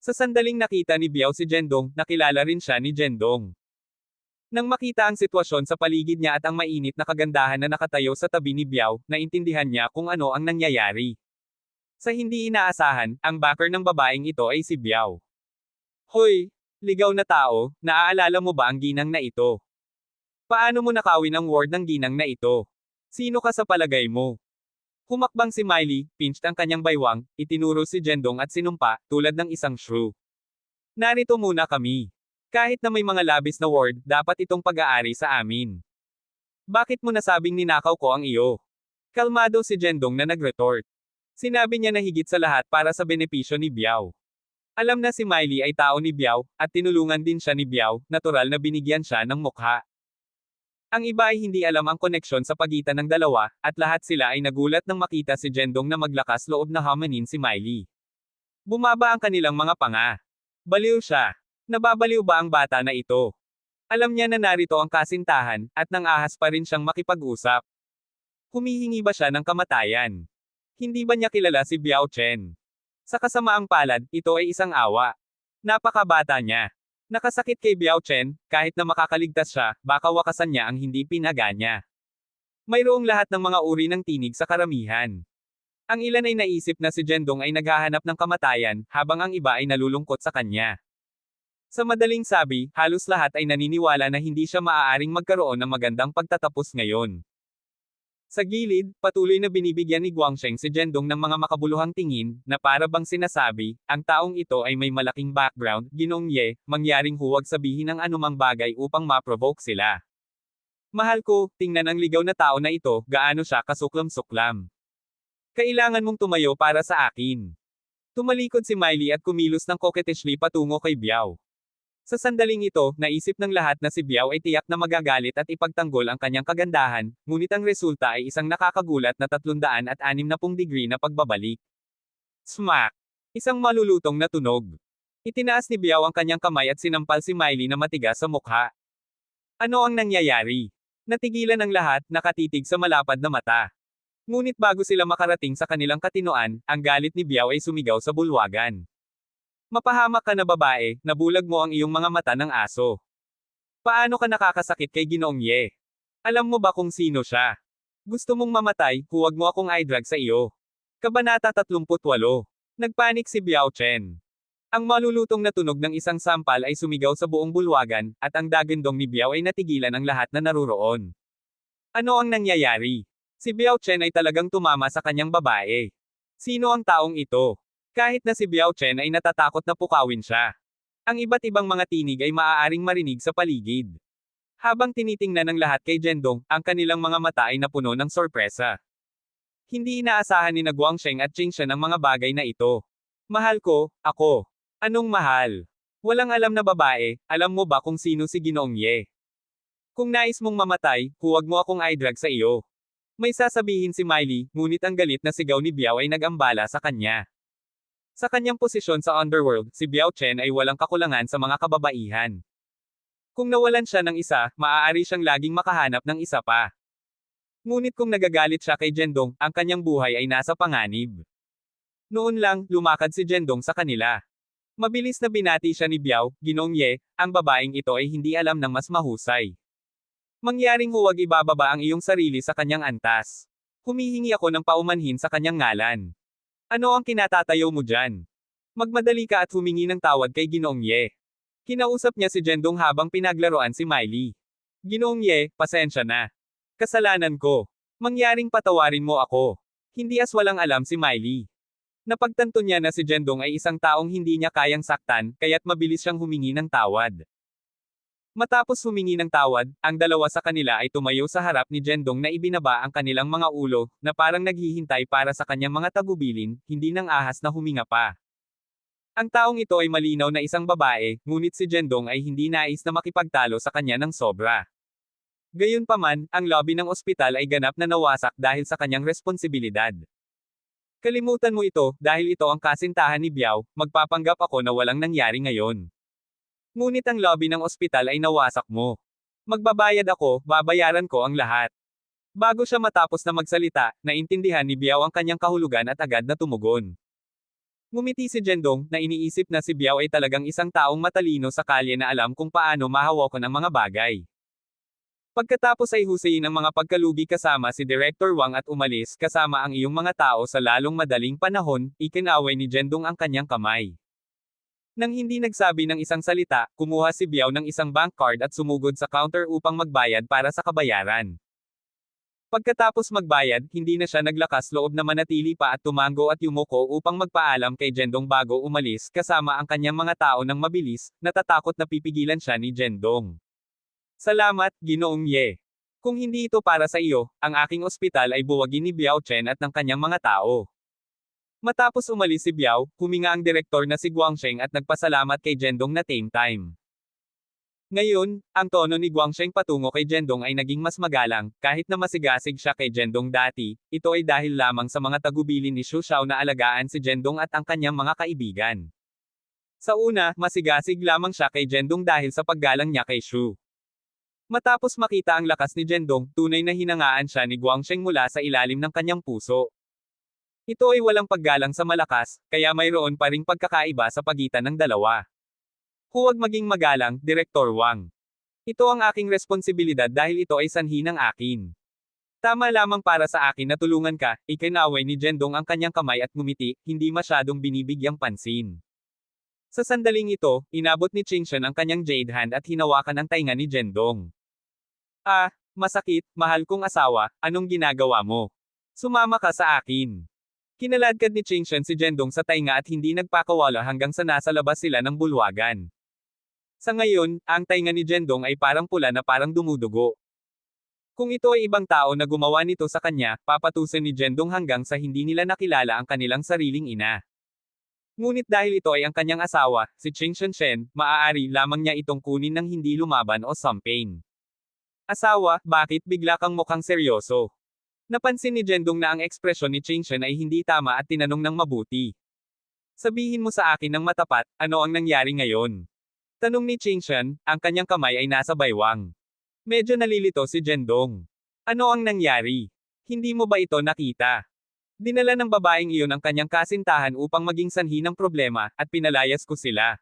Sa sandaling nakita ni Biao si Jendong, nakilala rin siya ni Jendong. Nang makita ang sitwasyon sa paligid niya at ang mainit na kagandahan na nakatayo sa tabi ni Biao, naintindihan niya kung ano ang nangyayari. Sa hindi inaasahan, ang backer ng babaeng ito ay si Biao. Hoy, ligaw na tao, naaalala mo ba ang ginang na ito? Paano mo nakawin ang ward ng ginang na ito? Sino ka sa palagay mo? Humakbang si Miley, pinched ang kanyang baywang, itinuro si Jendong at sinumpa, tulad ng isang shrew. Narito muna kami. Kahit na may mga labis na ward, dapat itong pag-aari sa amin. Bakit mo nasabing ninakaw ko ang iyo? Kalmado si Jendong na nag-retort. Sinabi niya na higit sa lahat para sa benepisyo ni Biao. Alam na si Miley ay tao ni Biao, at tinulungan din siya ni Biao, natural na binigyan siya ng mukha. Ang iba ay hindi alam ang koneksyon sa pagitan ng dalawa, at lahat sila ay nagulat nang makita si Jendong na maglakas loob na hamanin si Miley. Bumaba ang kanilang mga panga. Baliw siya. Nababaliw ba ang bata na ito? Alam niya na narito ang kasintahan, at nang ahas pa rin siyang makipag-usap. Humihingi ba siya ng kamatayan? Hindi ba niya kilala si Biao Chen? Sa kasamaang palad, ito ay isang awa. Napakabata niya. Nakasakit kay Biao Chen, kahit na makakaligtas siya, baka wakasan niya ang hindi pinaga niya. Mayroong lahat ng mga uri ng tinig sa karamihan. Ang ilan ay naisip na si Jendong ay naghahanap ng kamatayan, habang ang iba ay nalulungkot sa kanya. Sa madaling sabi, halos lahat ay naniniwala na hindi siya maaaring magkaroon ng magandang pagtatapos ngayon. Sa gilid, patuloy na binibigyan ni Guangsheng si Jendong ng mga makabuluhang tingin, na para bang sinasabi, ang taong ito ay may malaking background, Ginong Ye, mangyaring huwag sabihin ang anumang bagay upang ma-provoke sila. Mahal ko, tingnan ang ligaw na tao na ito, gaano siya kasuklam-suklam. Kailangan mong tumayo para sa akin. Tumalikod si Miley at kumilos ng coquettishly patungo kay Biao. Sa sandaling ito, naisip ng lahat na si Biao ay tiyak na magagalit at ipagtanggol ang kanyang kagandahan, ngunit ang resulta ay isang nakakagulat na 360 degree na pagbabalik. Smack! Isang malulutong na tunog. Itinaas ni Biao ang kanyang kamay at sinampal si Miley na matigas sa mukha. Ano ang nangyayari? Natigilan ang lahat, nakatitig sa malapad na mata. Ngunit bago sila makarating sa kanilang katinoan, ang galit ni Biao ay sumigaw sa bulwagan. Mapahamak ka na babae, nabulag mo ang iyong mga mata ng aso. Paano ka nakakasakit kay Ginoong Ye? Alam mo ba kung sino siya? Gusto mong mamatay, huwag mo akong i-drag sa iyo. Kabanata 38. Nagpanik si Biao Chen. Ang malulutong na tunog ng isang sampal ay sumigaw sa buong bulwagan, at ang dagandong ni Biao ay natigilan ang lahat na naruroon. Ano ang nangyayari? Si Biao Chen ay talagang tumama sa kanyang babae. Sino ang taong ito? Kahit na si Biao Chen ay natatakot na pukawin siya. Ang iba't ibang mga tinig ay maaaring marinig sa paligid. Habang tinitingnan ng lahat kay Jendong, ang kanilang mga mata ay napuno ng sorpresa. Hindi inaasahan ni Guangsheng at Chingshan ang mga bagay na ito. Mahal ko, ako. Anong mahal? Walang alam na babae, alam mo ba kung sino si Ginoong Ye? Kung nais mong mamatay, huwag mo akong i-drag sa iyo. May sasabihin si Miley, ngunit ang galit na sigaw ni Biao ay nag-ambala sa kanya. Sa kanyang posisyon sa underworld, si Biao Chen ay walang kakulangan sa mga kababaihan. Kung nawalan siya ng isa, maaari siyang laging makahanap ng isa pa. Ngunit kung nagagalit siya kay Jendong, ang kanyang buhay ay nasa panganib. Noon lang, lumakad si Jendong sa kanila. Mabilis na binati siya ni Biao, Ginoong Ye, ang babaeng ito ay hindi alam ng mas mahusay. Mangyaring huwag ibababa ang iyong sarili sa kanyang antas. Humihingi ako ng paumanhin sa kanyang ngalan. Ano ang kinatatayo mo dyan? Magmadali ka at humingi ng tawad kay Ginoong Ye. Kinausap niya si Jendong habang pinaglaruan si Miley. Ginoong Ye, pasensya na. Kasalanan ko. Mangyaring patawarin mo ako. Hindi walang alam si Miley. Napagtanto niya na si Jendong ay isang taong hindi niya kayang saktan, kaya't mabilis siyang humingi ng tawad. Matapos humingi ng tawad, ang dalawa sa kanila ay tumayo sa harap ni Jendong na ibinaba ang kanilang mga ulo, na parang naghihintay para sa kanyang mga tagubilin, hindi nang ahas na huminga pa. Ang taong ito ay malinaw na isang babae, ngunit si Jendong ay hindi nais na makipagtalo sa kanya ng sobra. Gayunpaman, ang lobby ng ospital ay ganap na nawasak dahil sa kanyang responsibilidad. Kalimutan mo ito, dahil ito ang kasintahan ni Biao, magpapanggap ako na walang nangyari ngayon. Ngunit ang lobby ng ospital ay nawasak mo. Magbabayad ako, babayaran ko ang lahat. Bago siya matapos na magsalita, naintindihan ni Biao ang kanyang kahulugan at agad na tumugon. Ngumiti si Jendong, na iniisip na si Biao ay talagang isang taong matalino sa kalye na alam kung paano mahawakan ang mga bagay. Pagkatapos ay husayin ang mga pagkalugi kasama si Director Wang at umalis kasama ang iyong mga tao sa lalong madaling panahon, ikinaway ni Jendong ang kanyang kamay. Nang hindi nagsabi ng isang salita, kumuha si Biao ng isang bank card at sumugod sa counter upang magbayad para sa kabayaran. Pagkatapos magbayad, hindi na siya naglakas loob na manatili pa at tumango at yumuko upang magpaalam kay Jendong bago umalis kasama ang kanyang mga tao ng mabilis, natatakot na pipigilan siya ni Jendong. Salamat, Ginoong Ye. Kung hindi ito para sa iyo, ang aking ospital ay buwagin ni Biao Chen at ng kanyang mga tao. Matapos umalis si Biao, huminga ang direktor na si Guangsheng at nagpasalamat kay Jendong na tame time. Ngayon, ang tono ni Guangsheng patungo kay Jendong ay naging mas magalang, kahit na masigasig siya kay Jendong dati, ito ay dahil lamang sa mga tagubilin ni Xu Xiao na alagaan si Jendong at ang kanyang mga kaibigan. Sa una, masigasig lamang siya kay Jendong dahil sa paggalang niya kay Xu. Matapos makita ang lakas ni Jendong, tunay na hinangaan siya ni Guangsheng mula sa ilalim ng kanyang puso. Ito ay walang paggalang sa malakas, kaya mayroon pa ring pagkakaiba sa pagitan ng dalawa. Huwag maging magalang, Direktor Wang. Ito ang aking responsibilidad dahil ito ay sanhi ng akin. Tama lamang para sa akin na tulungan ka, ikinaway ni Jendong ang kanyang kamay at ngumiti, hindi masyadong binibigyang pansin. Sa sandaling ito, inabot ni Qingshan ang kanyang jade hand at hinawakan ang tainga ni Jendong. Ah, masakit, mahal kong asawa, anong ginagawa mo? Sumama ka sa akin. Kinaladkad ni Qingshan si Jendong sa tainga at hindi nagpakawala hanggang sa nasa labas sila ng bulwagan. Sa ngayon, ang tainga ni Jendong ay parang pula na parang dumudugo. Kung ito ay ibang tao na gumawa nito sa kanya, papatusin ni Jendong hanggang sa hindi nila nakilala ang kanilang sariling ina. Ngunit dahil ito ay ang kanyang asawa, si Qingshan Shen, maaari lamang niya itong kunin ng hindi lumaban o something. Asawa, bakit bigla kang mukhang seryoso? Napansin ni Jendong na ang ekspresyon ni Qingshan ay hindi tama at tinanong ng mabuti. Sabihin mo sa akin ng matapat, ano ang nangyari ngayon? Tanong ni Qingshan, ang kanyang kamay ay nasa baywang. Medyo nalilito si Jendong. Ano ang nangyari? Hindi mo ba ito nakita? Dinala ng babaeng iyon ang kanyang kasintahan upang maging sanhi ng problema, at pinalayas ko sila.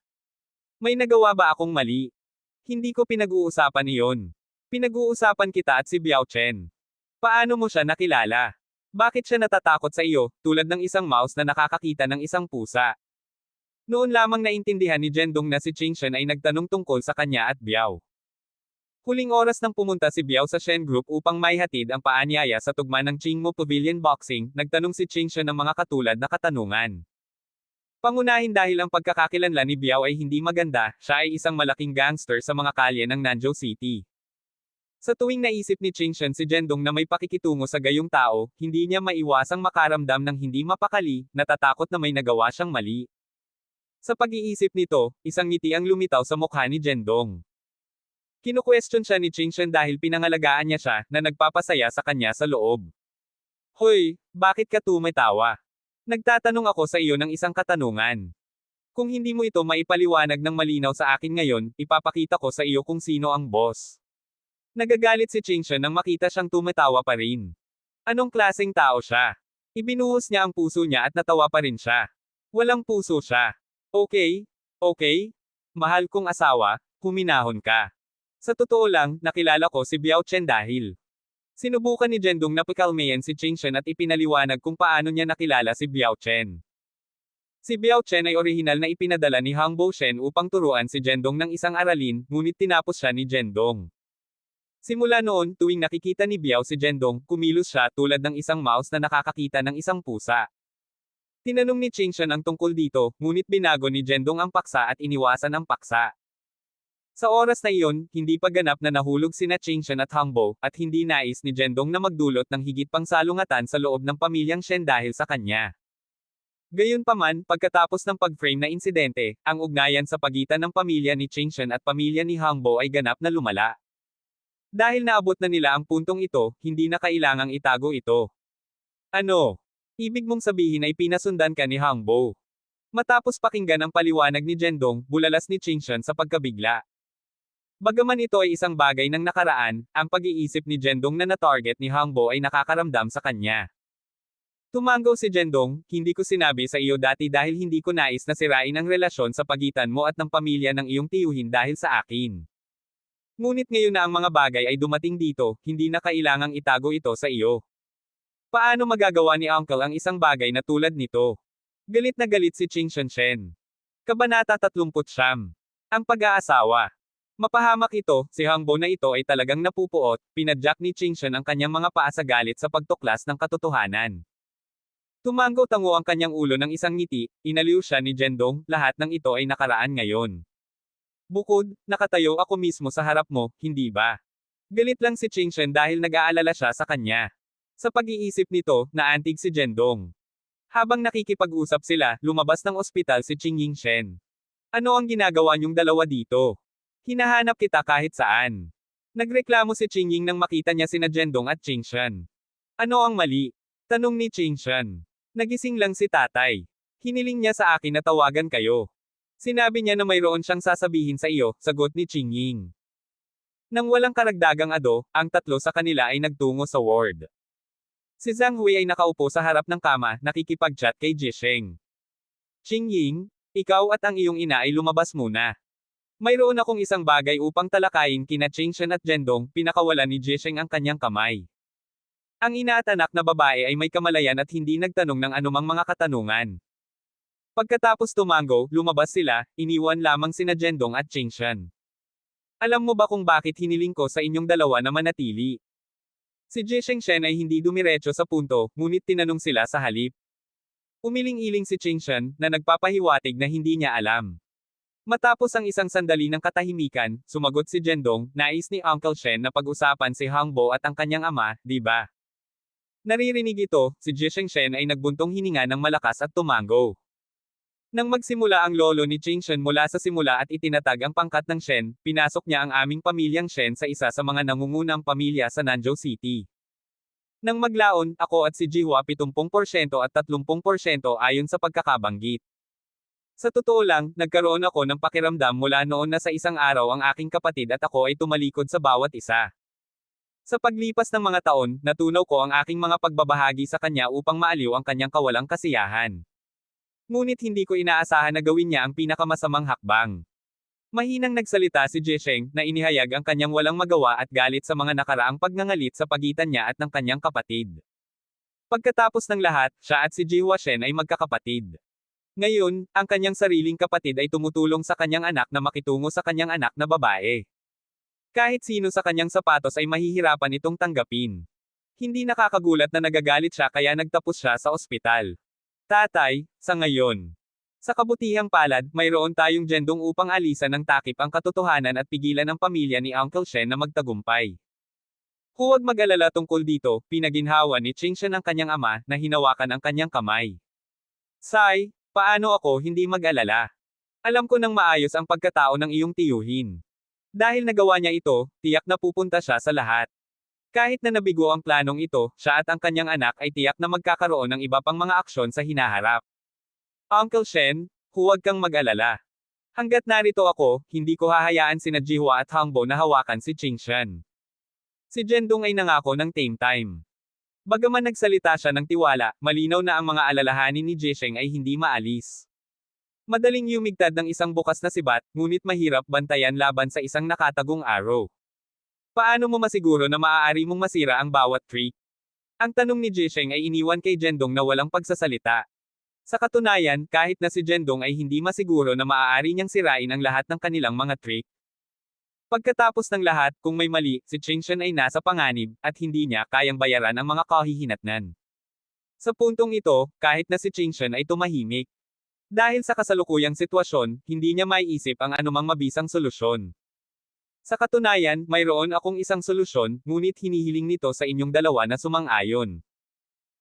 May nagawa ba akong mali? Hindi ko pinag-uusapan iyon. Pinag-uusapan kita at si Biao Chen. Paano mo siya nakilala? Bakit siya natatakot sa iyo, tulad ng isang mouse na nakakakita ng isang pusa? Noon lamang naintindihan ni Jendong na si Qingshan ay nagtanong tungkol sa kanya at Biao. Huling oras nang pumunta si Biao sa Shen Group upang maihatid ang paanyaya sa tugma ng Qingmo Pavilion Boxing, nagtanong si Qingshan ng mga katulad na katanungan. Pangunahin dahil ang pagkakakilanlan ni Biao ay hindi maganda, siya ay isang malaking gangster sa mga kalye ng Nanzhou City. Sa tuwing naisip ni Qingshan si Jendong na may pakikitungo sa gayong tao, hindi niya maiwasang makaramdam ng hindi mapakali, natatakot na may nagawa siyang mali. Sa pag-iisip nito, isang ngiti ang lumitaw sa mukha ni Jendong. Kinu-question siya ni Qingshan dahil pinangalagaan niya siya, na nagpapasaya sa kanya sa loob. Hoy, bakit ka tumatawa? Nagtatanong ako sa iyo ng isang katanungan. Kung hindi mo ito maipaliwanag ng malinaw sa akin ngayon, ipapakita ko sa iyo kung sino ang boss. Nagagalit si Qingshan nang makita siyang tumatawa pa rin. Anong klaseng tao siya? Ibinuhos niya ang puso niya at natawa pa rin siya. Walang puso siya. Okay, okay. Mahal kong asawa, huminahon ka. Sa totoo lang, nakilala ko si Biao Chen dahil sinubukan ni Jendong na pakalmayan si Qingshan at ipinaliwanag kung paano niya nakilala si Biao Chen. Si Biao Chen ay orihinal na ipinadala ni Hangbo Shen upang turuan si Jendong ng isang aralin, ngunit tinapos siya ni Jendong. Simula noon, tuwing nakikita ni Biao si Jendong, kumilos siya tulad ng isang mouse na nakakakita ng isang pusa. Tinanong ni Qingshan ang tungkol dito, ngunit binago ni Jendong ang paksa at iniwasan ang paksa. Sa oras na iyon, hindi pa ganap na nahulog sina Qingshan at Hangbo, at hindi nais ni Jendong na magdulot ng higit pang salungatan sa loob ng pamilyang Shen dahil sa kanya. Gayunpaman, pagkatapos ng pag-frame na insidente, ang ugnayan sa pagitan ng pamilya ni Qingshan at pamilya ni Hangbo ay ganap na lumala. Dahil naabot na nila ang puntong ito, hindi na kailangang itago ito. Ano? Ibig mong sabihin ay pinasundan ka ni Hangbo. Matapos pakinggan ang paliwanag ni Jendong, bulalas ni Qingshan sa pagkabigla. Bagaman ito ay isang bagay ng nakaraan, ang pag-iisip ni Jendong na na-target ni Hangbo ay nakakaramdam sa kanya. Tumango si Jendong, hindi ko sinabi sa iyo dati dahil hindi ko nais na sirain ang relasyon sa pagitan mo at ng pamilya ng iyong tiyuhin dahil sa akin. Ngunit ngayon na ang mga bagay ay dumating dito, hindi na kailangang itago ito sa iyo. Paano magagawa ni Uncle ang isang bagay na tulad nito? Galit na galit si Qingshan Shen. Kabanata 39. Ang pag-aasawa. Mapahamak ito, si Hangbo na ito ay talagang napupuot, pinadyak ni Chingshan ang kanyang mga paa sa galit sa pagtuklas ng katotohanan. Tumanggo-tango ang kanyang ulo ng isang ngiti, inaliw siya ni Jendong, lahat ng ito ay nakaraan ngayon. Bukod, nakatayo ako mismo sa harap mo, hindi ba? Galit lang si Chingshan dahil nag-aalala siya sa kanya. Sa pag-iisip nito, naantig si Jendong. Habang nakikipag-usap sila, lumabas ng ospital si Ching Yingshen. Ano ang ginagawa niyong dalawa dito? Hinahanap kita kahit saan. Nagreklamo si Ching Ying nang makita niya sina Jendong at Chingshan. Ano ang mali? Tanong ni Chingshan. Nagising lang si tatay. Hiniling niya sa akin na tawagan kayo. Sinabi niya na mayroon siyang sasabihin sa iyo, sagot ni Ching Ying. Nang walang karagdagang ado, ang tatlo sa kanila ay nagtungo sa ward. Si Zhang Hui ay nakaupo sa harap ng kama, nakikipag-chat kay Jisheng. Ching Ying, ikaw at ang iyong ina ay lumabas muna. Mayroon akong isang bagay upang talakayin kina Chingshan at Jendong, pinakawalan ni Jisheng ang kanyang kamay. Ang ina at anak na babae ay may kamalayan at hindi nagtanong ng anumang mga katanungan. Pagkatapos tumango, lumabas sila, iniwan lamang sina Jendong at Chingshan. Alam mo ba kung bakit hiniling ko sa inyong dalawa na manatili? Si Jisheng Shen ay hindi dumiretso sa punto, ngunit tinanong sila sa halip. Umiling-iling si Chingshan, na nagpapahiwatig na hindi niya alam. Matapos ang isang sandali ng katahimikan, sumagot si Jendong, nais ni Uncle Shen na pag-usapan si Hangbo at ang kanyang ama, di ba? Naririnig ito, si Jisheng Shen ay nagbuntong hininga ng malakas at tumango. Nang magsimula ang lolo ni Chingshan mula sa simula at itinatag ang pangkat ng Shen, pinasok niya ang aming pamilyang Shen sa isa sa mga nangungunang pamilya sa Nanzhou City. Nang maglaon, ako at si Jihua 70% at 30% ayon sa pagkakabanggit. Sa totoo lang, nagkaroon ako ng pakiramdam mula noon na sa isang araw ang aking kapatid at ako ay tumalikod sa bawat isa. Sa paglipas ng mga taon, natunaw ko ang aking mga pagbabahagi sa kanya upang maaliw ang kanyang kawalang kasiyahan. Ngunit hindi ko inaasahan na gawin niya ang pinakamasamang hakbang. Mahinang nagsalita si Jisheng, na inihayag ang kanyang walang magawa at galit sa mga nakaraang pagngangalit sa pagitan niya at ng kanyang kapatid. Pagkatapos ng lahat, siya at si Jihua Shen ay magkakapatid. Ngayon, ang kanyang sariling kapatid ay tumutulong sa kanyang anak na makitungo sa kanyang anak na babae. Kahit sino sa kanyang sapatos ay mahihirapan itong tanggapin. Hindi nakakagulat na nagagalit siya kaya nagtapos siya sa ospital. Tatay, sa ngayon. Sa kabutihang palad, mayroon tayong Jendong upang alisan ng takip ang katotohanan at pigilan ang pamilya ni Uncle Shen na magtagumpay. Huwag mag-alala tungkol dito, pinaginhawa ni Chingshan ang kanyang ama, na hinawakan ang kanyang kamay. Sai, paano ako hindi mag-alala? Alam ko nang maayos ang pagkatao ng iyong tiyuhin. Dahil nagawa niya ito, tiyak na pupunta siya sa lahat. Kahit na nabigo ang planong ito, siya at ang kanyang anak ay tiyak na magkakaroon ng iba pang mga aksyon sa hinaharap. Uncle Shen, huwag kang mag-alala. Hanggat narito ako, hindi ko hahayaan sina Jihua at Hangbo na hawakan si Chingshan. Si Jendong ay nangako ng tame time. Bagaman nagsalita siya ng tiwala, malinaw na ang mga alalahanin ni Jisheng ay hindi maalis. Madaling yumigtad ng isang bukas na sibat, ngunit mahirap bantayan laban sa isang nakatagong arrow. Paano mo masiguro na maaari mong masira ang bawat trick? Ang tanong ni Jisheng ay iniwan kay Jendong na walang pagsasalita. Sa katunayan, kahit na si Jendong ay hindi masiguro na maaari niyang sirain ang lahat ng kanilang mga trick. Pagkatapos ng lahat, kung may mali, si Chingshan ay nasa panganib, at hindi niya kayang bayaran ang mga kahihinatnan. Sa puntong ito, kahit na si Chingshan ay tumahimik. Dahil sa kasalukuyang sitwasyon, hindi niya maiisip ang anumang mabisang solusyon. Sa katunayan, mayroon akong isang solusyon, ngunit hinihiling nito sa inyong dalawa na sumang-ayon.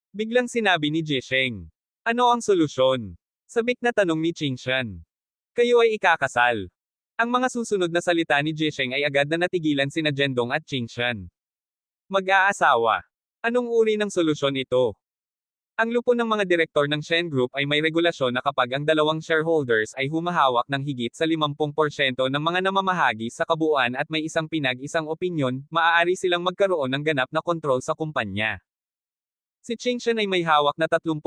Biglang sinabi ni Jisheng. Ano ang solusyon? Sabik na tanong ni Chingshan. Kayo ay ikakasal. Ang mga susunod na salita ni Jisheng ay agad na natigilan sina Jendong at Chingshan. Mag-aasawa. Anong uri ng solusyon ito? Ang lupon ng mga direktor ng Shen Group ay may regulasyon na kapag ang dalawang shareholders ay humahawak ng higit sa 50% ng mga namamahagi sa kabuuan at may isang pinag-isang opinyon, maaari silang magkaroon ng ganap na kontrol sa kumpanya. Si Chingshan ay may hawak na 30%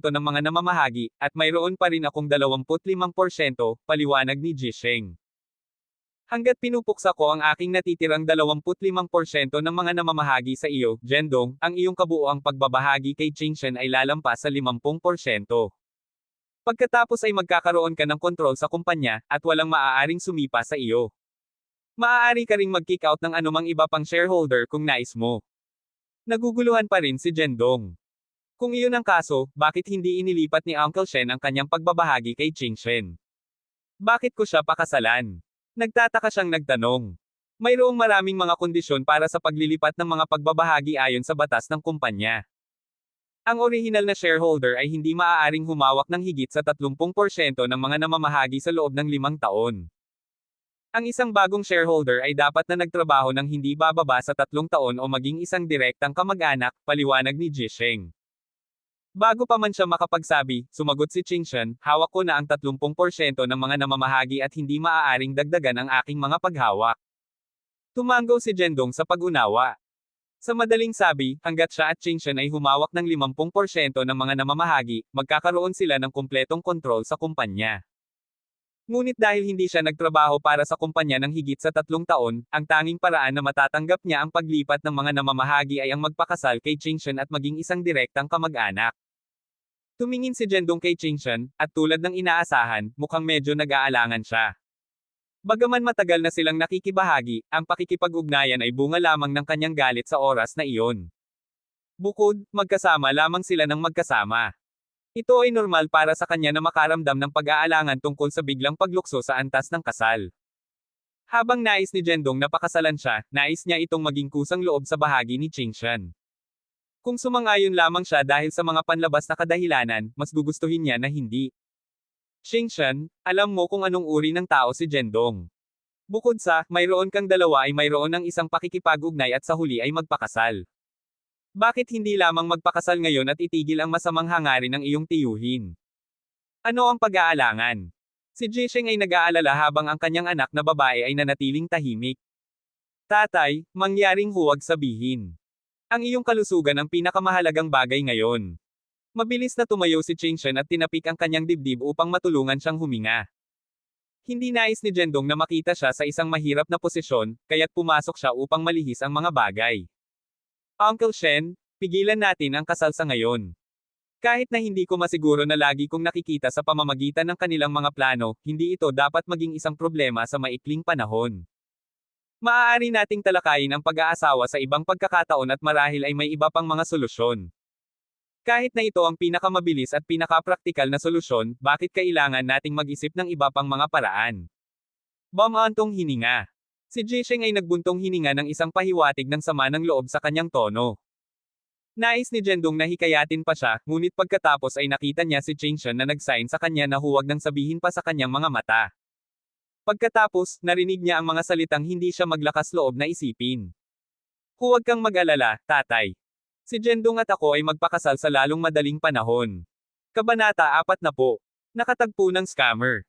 ng mga namamahagi, at mayroon pa rin akong 25%, paliwanag ni Jisheng. Hanggat pinupuksa ko ang aking natitirang 25% ng mga namamahagi sa iyo, Jendong, ang iyong kabuoang pagbabahagi kay Chingshan ay lalampas sa 50%. Pagkatapos ay magkakaroon ka ng kontrol sa kumpanya, at walang maaaring sumipa sa iyo. Maaari ka ring mag-kick out ng anumang iba pang shareholder kung nais mo. Naguguluhan pa rin si Jendong. Kung iyon ang kaso, bakit hindi inilipat ni Uncle Shen ang kanyang pagbabahagi kay Chingshen? Bakit ko siya pakasalan? Nagtataka siyang nagtanong. Mayroong maraming mga kondisyon para sa paglilipat ng mga pagbabahagi ayon sa batas ng kumpanya. Ang orihinal na shareholder ay hindi maaaring humawak ng higit sa 30% ng mga namamahagi sa loob ng 5 taon. Ang isang bagong shareholder ay dapat na nagtrabaho ng hindi bababa sa 3 taon o maging isang direktang kamag-anak, paliwanag ni Jisheng. Bago pa man siya makapagsabi, sumagot si Chingshen, hawak ko na ang 30% ng mga namamahagi at hindi maaaring dagdagan ang aking mga paghawak. Tumanggo si Jendong sa pag-unawa. Sa madaling sabi, hanggat siya at Chingshen ay humawak ng 50% ng mga namamahagi, magkakaroon sila ng kumpletong kontrol sa kumpanya. Ngunit dahil hindi siya nagtrabaho para sa kumpanya ng higit sa 3 taon, ang tanging paraan na matatanggap niya ang paglipat ng mga namamahagi ay ang magpakasal kay Chingshen at maging isang direktang kamag-anak. Tumingin si Jendong kay Chingshen, at tulad ng inaasahan, mukhang medyo nag-aalangan siya. Bagaman matagal na silang nakikibahagi, ang pakikipag-ugnayan ay bunga lamang ng kanyang galit sa oras na iyon. Bukod, magkasama lamang sila ng magkasama. Ito ay normal para sa kanya na makaramdam ng pag-aalangan tungkol sa biglang paglukso sa antas ng kasal. Habang nais ni Jendong na pakasalan siya, nais niya itong maging kusang loob sa bahagi ni Chingshen. Kung sumang-ayon lamang siya dahil sa mga panlabas na kadahilanan, mas gugustuhin niya na hindi. Chingshen, alam mo kung anong uri ng tao si Jendong. Bukod sa, mayroon kang dalawa ay mayroon ng isang pakikipag-ugnay at sa huli ay magpakasal. Bakit hindi lamang magpakasal ngayon at itigil ang masamang hangarin ng iyong tiyuhin? Ano ang pag-aalangan? Si Jisheng ay nag-aalala habang ang kanyang anak na babae ay nanatiling tahimik. Tatay, mangyaring huwag sabihin. Ang iyong kalusugan ang pinakamahalagang bagay ngayon. Mabilis na tumayo si Chingshen at tinapik ang kanyang dibdib upang matulungan siyang huminga. Hindi nais ni Jendong na makita siya sa isang mahirap na posisyon, kaya't pumasok siya upang malihis ang mga bagay. Uncle Shen, pigilan natin ang kasal sa ngayon. Kahit na hindi ko masiguro na lagi kong nakikita sa pamamagitan ng kanilang mga plano, hindi ito dapat maging isang problema sa maikling panahon. Maaari nating talakayin ang pag-aasawa sa ibang pagkakataon at marahil ay may iba pang mga solusyon. Kahit na ito ang pinakamabilis at pinakapraktikal na solusyon, bakit kailangan nating mag-isip ng iba pang mga paraan? Bumantong hininga. Si Jisheng ay nagbuntong hininga ng isang pahiwatig ng sama ng loob sa kanyang tono. Nais ni Jendong na hikayatin pa siya, ngunit pagkatapos ay nakita niya si Chingshen na nag-sign sa kanya na huwag nang sabihin pa sa kanyang mga mata. Pagkatapos, narinig niya ang mga salitang hindi siya maglakas loob na isipin. Huwag kang mag-alala, tatay. Si Jendong at ako ay magpakasal sa lalong madaling panahon. Kabanata 40. Nakatagpo ng scammer.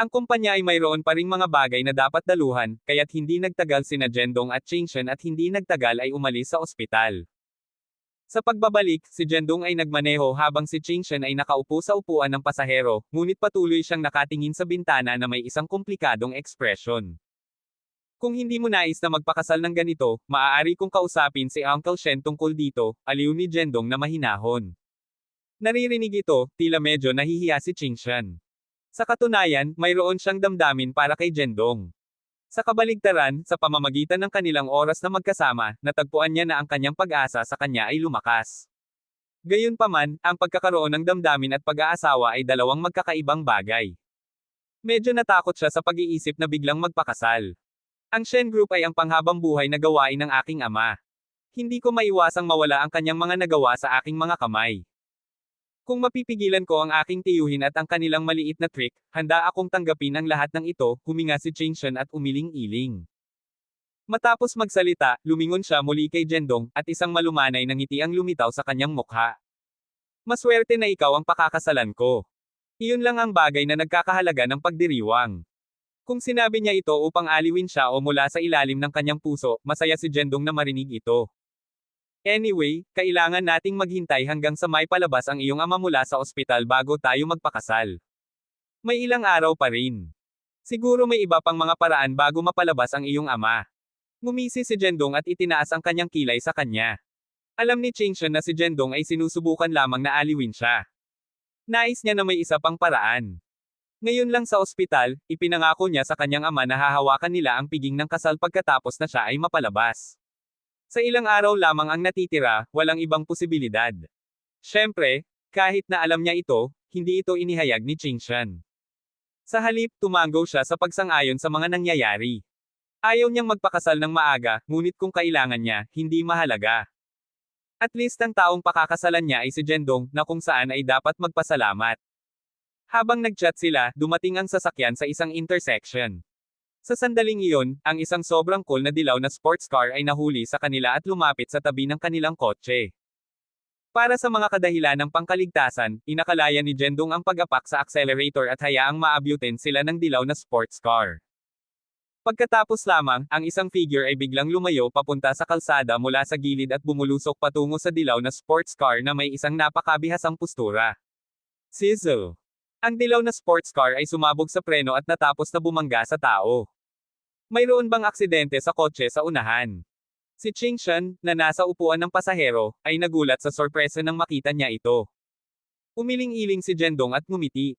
Ang kumpanya ay mayroon pa ring mga bagay na dapat daluhan, kaya't hindi nagtagal sina Jendong at Chingshen at hindi nagtagal ay umalis sa ospital. Sa pagbabalik, si Jendong ay nagmaneho habang si Chingshen ay nakaupo sa upuan ng pasahero, ngunit patuloy siyang nakatingin sa bintana na may isang komplikadong ekspresyon. Kung hindi mo nais na magpakasal ng ganito, maaari kong kausapin si Uncle Shen tungkol dito, aliw ni Jendong na mahinahon. Naririnig ito, tila medyo nahihiya si Chingshen. Sa katunayan, mayroon siyang damdamin para kay Jendong. Sa kabaligtaran, sa pamamagitan ng kanilang oras na magkasama, natagpuan niya na ang kanyang pag-asa sa kanya ay lumakas. Gayunpaman, ang pagkakaroon ng damdamin at pag-aasawa ay dalawang magkakaibang bagay. Medyo natakot siya sa pag-iisip na biglang magpakasal. Ang Shen Group ay ang panghabang buhay na gawain ng aking ama. Hindi ko maiwasang mawala ang kanyang mga nagawa sa aking mga kamay. Kung mapipigilan ko ang aking tiyuhin at ang kanilang maliit na trick, handa akong tanggapin ang lahat ng ito, huminga si Chingshen at umiling-iling. Matapos magsalita, lumingon siya muli kay Jendong, at isang malumanay na ngiti ang lumitaw sa kanyang mukha. Maswerte na ikaw ang pakakasalan ko. Iyon lang ang bagay na nagkakahalaga ng pagdiriwang. Kung sinabi niya ito upang aliwin siya o mula sa ilalim ng kanyang puso, masaya si Jendong na marinig ito. Anyway, kailangan nating maghintay hanggang sa may palabas ang iyong ama mula sa ospital bago tayo magpakasal. May ilang araw pa rin. Siguro may iba pang mga paraan bago mapalabas ang iyong ama. Ngumisi si Jendong at itinaas ang kanyang kilay sa kanya. Alam ni Chingshen na si Jendong ay sinusubukan lamang na aliwin siya. Nais niya na may isa pang paraan. Ngayon lang sa ospital, ipinangako niya sa kanyang ama na hahawakan nila ang piging ng kasal pagkatapos na siya ay mapalabas. Sa ilang araw lamang ang natitira, walang ibang posibilidad. Siyempre, kahit na alam niya ito, hindi ito inihayag ni Qingshan. Sa halip, tumango siya sa pagsang-ayon sa mga nangyayari. Ayaw niyang magpakasal ng maaga, ngunit kung kailangan niya, hindi mahalaga. At least ang taong pakakasalan niya ay si Jendong, na kung saan ay dapat magpasalamat. Habang nagchat sila, dumating ang sasakyan sa isang intersection. Sa sandaling iyon, ang isang sobrang cool na dilaw na sports car ay nahuli sa kanila at lumapit sa tabi ng kanilang kotse. Para sa mga kadahilan ng pangkaligtasan, inakalaya ni Jendong ang pag-apak sa accelerator at hayaang maabutin sila ng dilaw na sports car. Pagkatapos lamang, ang isang figure ay biglang lumayo papunta sa kalsada mula sa gilid at bumulusok patungo sa dilaw na sports car na may isang napakabihasang postura. Sizzle! Ang dilaw na sports car ay sumabog sa preno at natapos na bumangga sa tao. Mayroon bang aksidente sa kotse sa unahan? Si Qingshan, na nasa upuan ng pasahero, ay nagulat sa sorpresa nang makita niya ito. Umiling-iling si Jendong at ngumiti.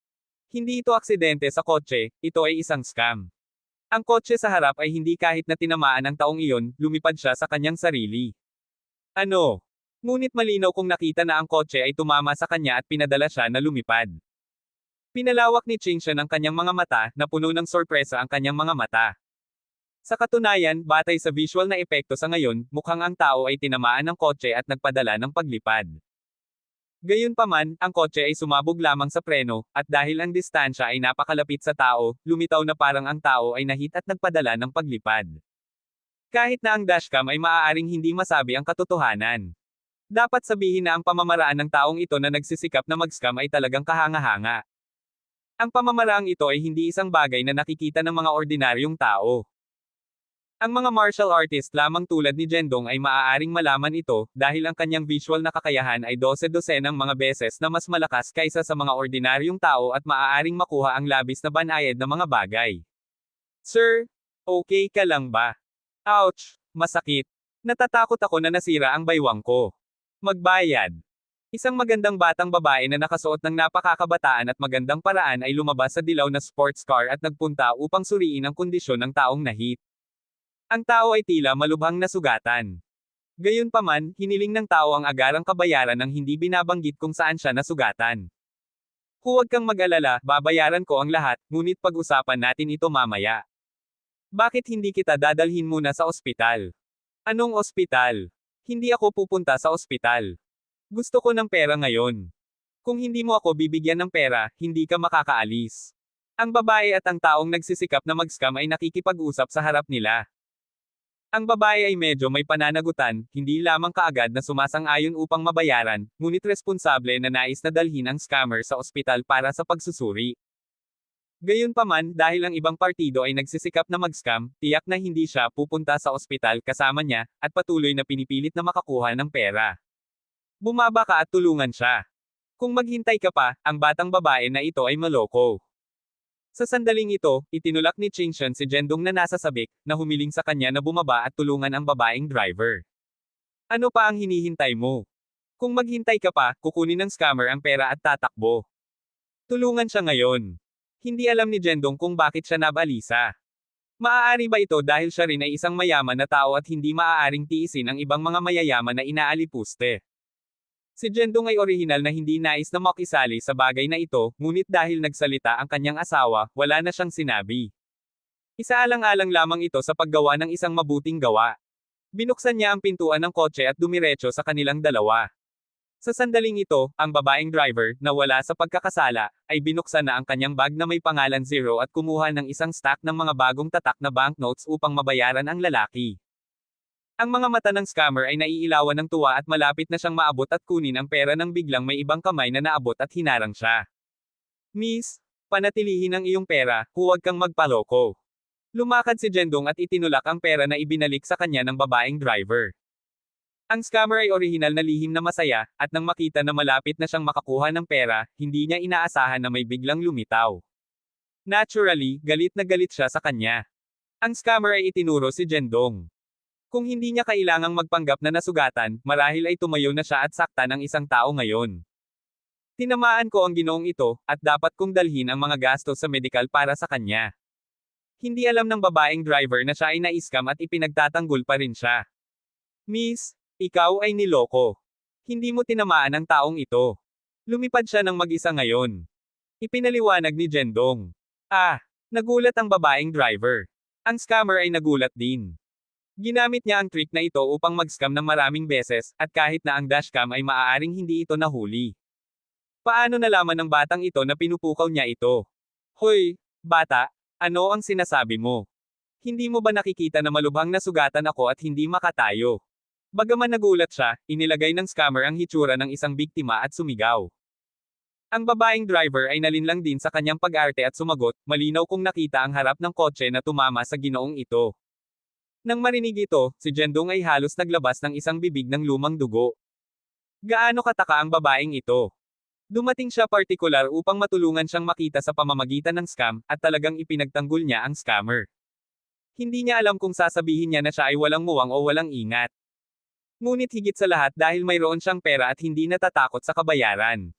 Hindi ito aksidente sa kotse, ito ay isang scam. Ang kotse sa harap ay hindi kahit na tinamaan ng taong iyon, lumipad siya sa kanyang sarili. Ano? Ngunit malinaw kung nakita na ang kotse ay tumama sa kanya at pinadala siya na lumipad. Pinalawak ni Qingshan ang kanyang mga mata, na puno ng sorpresa ang kanyang mga mata. Sa katunayan, batay sa visual na epekto sa ngayon, mukhang ang tao ay tinamaan ng kotse at nagpadala ng paglipad. Gayunpaman, ang kotse ay sumabog lamang sa preno, at dahil ang distansya ay napakalapit sa tao, lumitaw na parang ang tao ay nahit at nagpadala ng paglipad. Kahit na ang dashcam ay maaaring hindi masabi ang katotohanan. Dapat sabihin na ang pamamaraan ng taong ito na nagsisikap na mag-scam ay talagang kahanga-hanga. Ang pamamaraang ito ay hindi isang bagay na nakikita ng mga ordinaryong tao. Ang mga martial artist lamang tulad ni Jendong ay maaaring malaman ito, dahil ang kanyang visual na kakayahan ay 12-dosenang mga beses na mas malakas kaysa sa mga ordinaryong tao at maaaring makuha ang labis na banayad na mga bagay. Sir, okay ka lang ba? Ouch, masakit. Natatakot ako na nasira ang baywang ko. Magbayad. Isang magandang batang babae na nakasuot ng napakakabataan at magandang paraan ay lumabas sa dilaw na sports car at nagpunta upang suriin ang kondisyon ng taong nahit. Ang tao ay tila malubhang nasugatan. Gayunpaman, hiniling ng tao ang agarang kabayaran ng hindi binabanggit kung saan siya nasugatan. Huwag kang mag-alala, babayaran ko ang lahat, ngunit pag-usapan natin ito mamaya. Bakit hindi kita dadalhin muna sa ospital? Anong ospital? Hindi ako pupunta sa ospital. Gusto ko ng pera ngayon. Kung hindi mo ako bibigyan ng pera, hindi ka makakaalis. Ang babae at ang taong nagsisikap na mag-scam ay nakikipag-usap sa harap nila. Ang babae ay medyo may pananagutan, hindi lamang kaagad na sumasang-ayon upang mabayaran, ngunit responsable na nais na dalhin ang scammer sa ospital para sa pagsusuri. Gayunpaman, dahil ang ibang partido ay nagsisikap na mag-scam, tiyak na hindi siya pupunta sa ospital kasama niya, at patuloy na pinipilit na makakuha ng pera. Bumaba ka at tulungan siya. Kung maghintay ka pa, ang batang babae na ito ay maloko. Sa sandaling ito, itinulak ni Qingshan si Jendong na nasa sabik, na humiling sa kanya na bumaba at tulungan ang babaeng driver. Ano pa ang hinihintay mo? Kung maghintay ka pa, kukunin ng scammer ang pera at tatakbo. Tulungan siya ngayon. Hindi alam ni Jendong kung bakit siya nabalisa. Maaari ba ito dahil siya rin ay isang mayaman na tao at hindi maaaring tiisin ang ibang mga mayayaman na inaalipuste? Si Jendong ay orihinal na hindi nais na makisali sa bagay na ito, ngunit dahil nagsalita ang kanyang asawa, wala na siyang sinabi. Isaalang-alang lamang ito sa paggawa ng isang mabuting gawa. Binuksan niya ang pintuan ng kotse at dumiretso sa kanilang dalawa. Sa sandaling ito, ang babaeng driver, na wala sa pagkakasala, ay binuksan na ang kanyang bag na may pangalan Zero at kumuha ng isang stack ng mga bagong tatak na banknotes upang mabayaran ang lalaki. Ang mga mata ng scammer ay naiilawan ng tuwa at malapit na siyang maabot at kunin ang pera nang biglang may ibang kamay na naabot at hinarang siya. Miss, panatilihin ang iyong pera, huwag kang magpaloko. Lumakad si Jendong at itinulak ang pera na ibinalik sa kanya ng babaeng driver. Ang scammer ay orihinal na lihim na masaya, at nang makita na malapit na siyang makakuha ng pera, hindi niya inaasahan na may biglang lumitaw. Naturally, galit na galit siya sa kanya. Ang scammer ay itinuro si Jendong. Kung hindi niya kailangang magpanggap na nasugatan, marahil ay tumayo na siya at saktan ang isang tao ngayon. Tinamaan ko ang ginoong ito, at dapat kong dalhin ang mga gastos sa medikal para sa kanya. Hindi alam ng babaeng driver na siya ay na-scam at ipinagtatanggol pa rin siya. Miss, ikaw ay niloko. Hindi mo tinamaan ang taong ito. Lumipad siya ng mag-isa ngayon. Ipinaliwanag ni Jendong. Nagulat ang babaeng driver. Ang scammer ay nagulat din. Ginamit niya ang trick na ito upang mag-scam ng maraming beses, at kahit na ang dashcam ay maaaring hindi ito nahuli. Paano nalaman ng batang ito na pinupukaw niya ito? Hoy, bata, ano ang sinasabi mo? Hindi mo ba nakikita na malubhang nasugatan ako at hindi makatayo? Bagaman nagulat siya, inilagay ng scammer ang hitsura ng isang biktima at sumigaw. Ang babaeng driver ay nalinlang din sa kanyang pag-arte at sumagot, malinaw kong nakita ang harap ng kotse na tumama sa ginoong ito. Nang marinig ito, si Jendong ay halos naglabas ng isang bibig ng lumang dugo. Gaano kataka ang babaeng ito? Dumating siya partikular upang matulungan siyang makita sa pamamagitan ng scam, at talagang ipinagtanggol niya ang scammer. Hindi niya alam kung sasabihin niya na siya ay walang muwang o walang ingat. Ngunit higit sa lahat dahil mayroon siyang pera at hindi natatakot sa kabayaran.